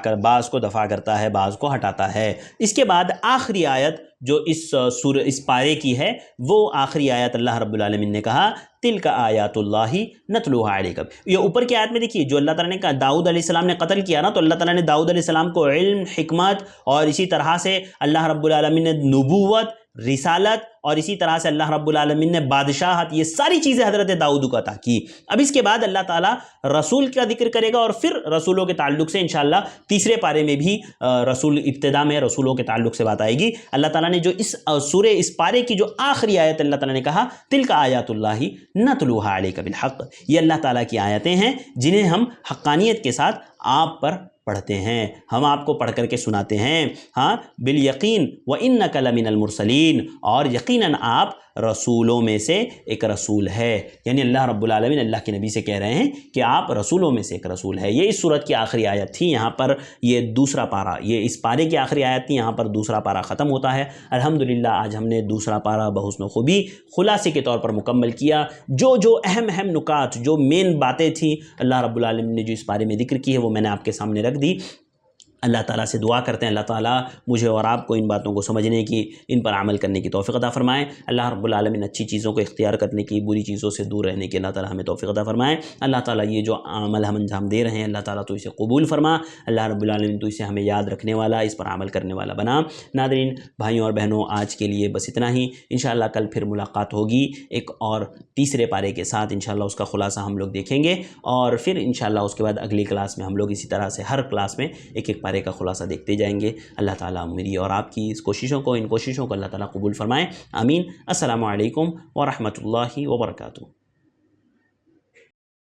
کرتا ہے، بعض کو ہٹاتا ہے. اس کے بعد آخری آیت جو اس پارے کی ہے، وہ آخری آیت اللہ رب العالمین نے کہا تِلْكَ آیات اللہ نتلوها علیکم. یہ اوپر کی آیت میں دیکھیے جو اللہ تعالیٰ نے کہا داؤد علیہ السلام نے قتل کیا نا، تو اللہ تعالیٰ نے داؤد علیہ السلام کو علم، حکمت اور اسی طرح سے اللہ رب العالمین نے نبوت، رسالت اور اسی طرح سے اللہ رب العالمین نے بادشاہت، یہ ساری چیزیں حضرت داؤد کو عطا کی. اب اس کے بعد اللہ تعالیٰ رسول کا ذکر کرے گا، اور پھر رسولوں کے تعلق سے انشاءاللہ تیسرے پارے میں بھی ابتدا میں رسولوں کے تعلق سے بات آئے گی. اللہ تعالیٰ نے نے جو اس سورہ اس پارے کی جو آخری آیت اللہ تعالیٰ نے کہا تلک آیات اللہ نتلوہا علیک بالحق، یہ اللہ تعالیٰ کی آیتیں ہیں جنہیں ہم حقانیت کے ساتھ آپ پر پڑھتے ہیں، ہم آپ کو پڑھ کر کے سناتے ہیں، ہاں بالیقین وانک لمن المرسلین، اور یقیناً آپ رسولوں میں سے ایک رسول ہے، یعنی اللہ رب العالمین اللہ کے نبی سے کہہ رہے ہیں کہ آپ رسولوں میں سے ایک رسول ہے۔ یہ اس سورت کی آخری آیت تھی، یہاں پر یہ دوسرا پارہ، یہ اس پارے کی آخری آیت تھی، یہاں پر دوسرا پارہ ختم ہوتا ہے۔ الحمدللہ آج ہم نے دوسرا پارہ بحسن خوبی خلاصے کے طور پر مکمل کیا۔ جو اہم نکات، جو مین باتیں تھیں اللہ رب العالمین نے جو اس پارے میں ذکر کی ہے وہ میں نے آپ کے سامنے رکھ دی۔ اللہ تعالیٰ سے دعا کرتے ہیں اللہ تعالیٰ مجھے اور آپ کو ان باتوں کو سمجھنے کی، ان پر عمل کرنے کی توفیق عطا فرمائے۔ اللہ رب العالمین اچھی چیزوں کو اختیار کرنے کی، بری چیزوں سے دور رہنے کی اللہ تعالیٰ ہمیں توفیق عطا فرمائے۔ اللہ تعالیٰ یہ جو عمل ہم انجام دے رہے ہیں اللہ تعالیٰ تو اسے قبول فرما، اللہ رب العالمین تو اسے ہمیں یاد رکھنے والا، اس پر عمل کرنے والا بنا۔ ناظرین بھائیوں اور بہنوں، آج کے لیے بس اتنا ہی، انشاءاللہ کل پھر ملاقات ہوگی ایک اور تیسرے پارے کے ساتھ، انشاءاللہ اس کا خلاصہ ہم لوگ دیکھیں گے، اور پھر انشاءاللہ اس کے بعد اگلی کلاس میں ہم لوگ اسی طرح سے ہر کلاس میں ایک ایک پارے کا خلاصہ دیکھتے جائیں گے۔ اللہ تعالیٰ میری اور آپ کی اس کوششوں کو، ان کوششوں کو اللہ تعالیٰ قبول فرمائے، آمین۔ السلام علیکم ورحمۃ اللہ وبرکاتہ۔